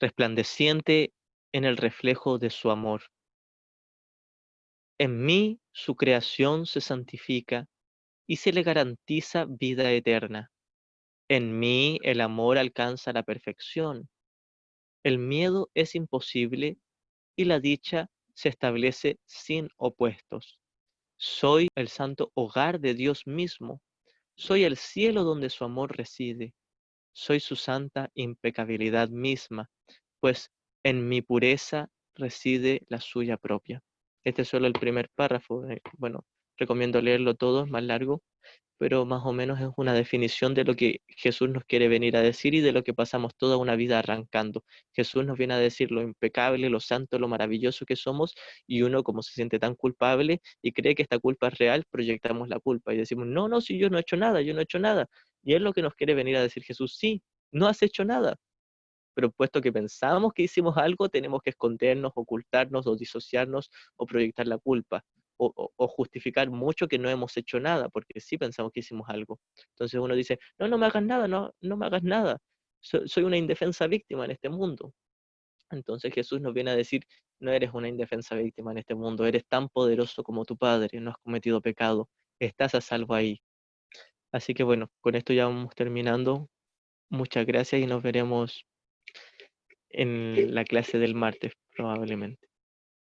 resplandeciente en el reflejo de su amor. En mí su creación se santifica y se le garantiza vida eterna. En mí el amor alcanza la perfección. El miedo es imposible y la dicha se establece sin opuestos. Soy el santo hogar de Dios mismo. Soy el cielo donde su amor reside. Soy su santa impecabilidad misma, pues en mi pureza reside la suya propia. Este es solo el primer párrafo. Bueno, recomiendo leerlo todo, es más largo, pero más o menos es una definición de lo que Jesús nos quiere venir a decir y de lo que pasamos toda una vida arrancando. Jesús nos viene a decir lo impecable, lo santo, lo maravilloso que somos, y uno como se siente tan culpable y cree que esta culpa es real, proyectamos la culpa y decimos, no, no, si yo no he hecho nada, yo no he hecho nada. Y es lo que nos quiere venir a decir Jesús, sí, no has hecho nada, pero puesto que pensamos que hicimos algo, tenemos que escondernos, ocultarnos o disociarnos o proyectar la culpa o justificar mucho que no hemos hecho nada, porque sí pensamos que hicimos algo. Entonces uno dice, no, no me hagas nada, no, no me hagas nada. Soy una indefensa víctima en este mundo. Entonces Jesús nos viene a decir, no eres una indefensa víctima en este mundo, eres tan poderoso como tu Padre, no has cometido pecado, estás a salvo ahí. Así que bueno, con esto ya vamos terminando. Muchas gracias y nos veremos en la clase del martes, probablemente.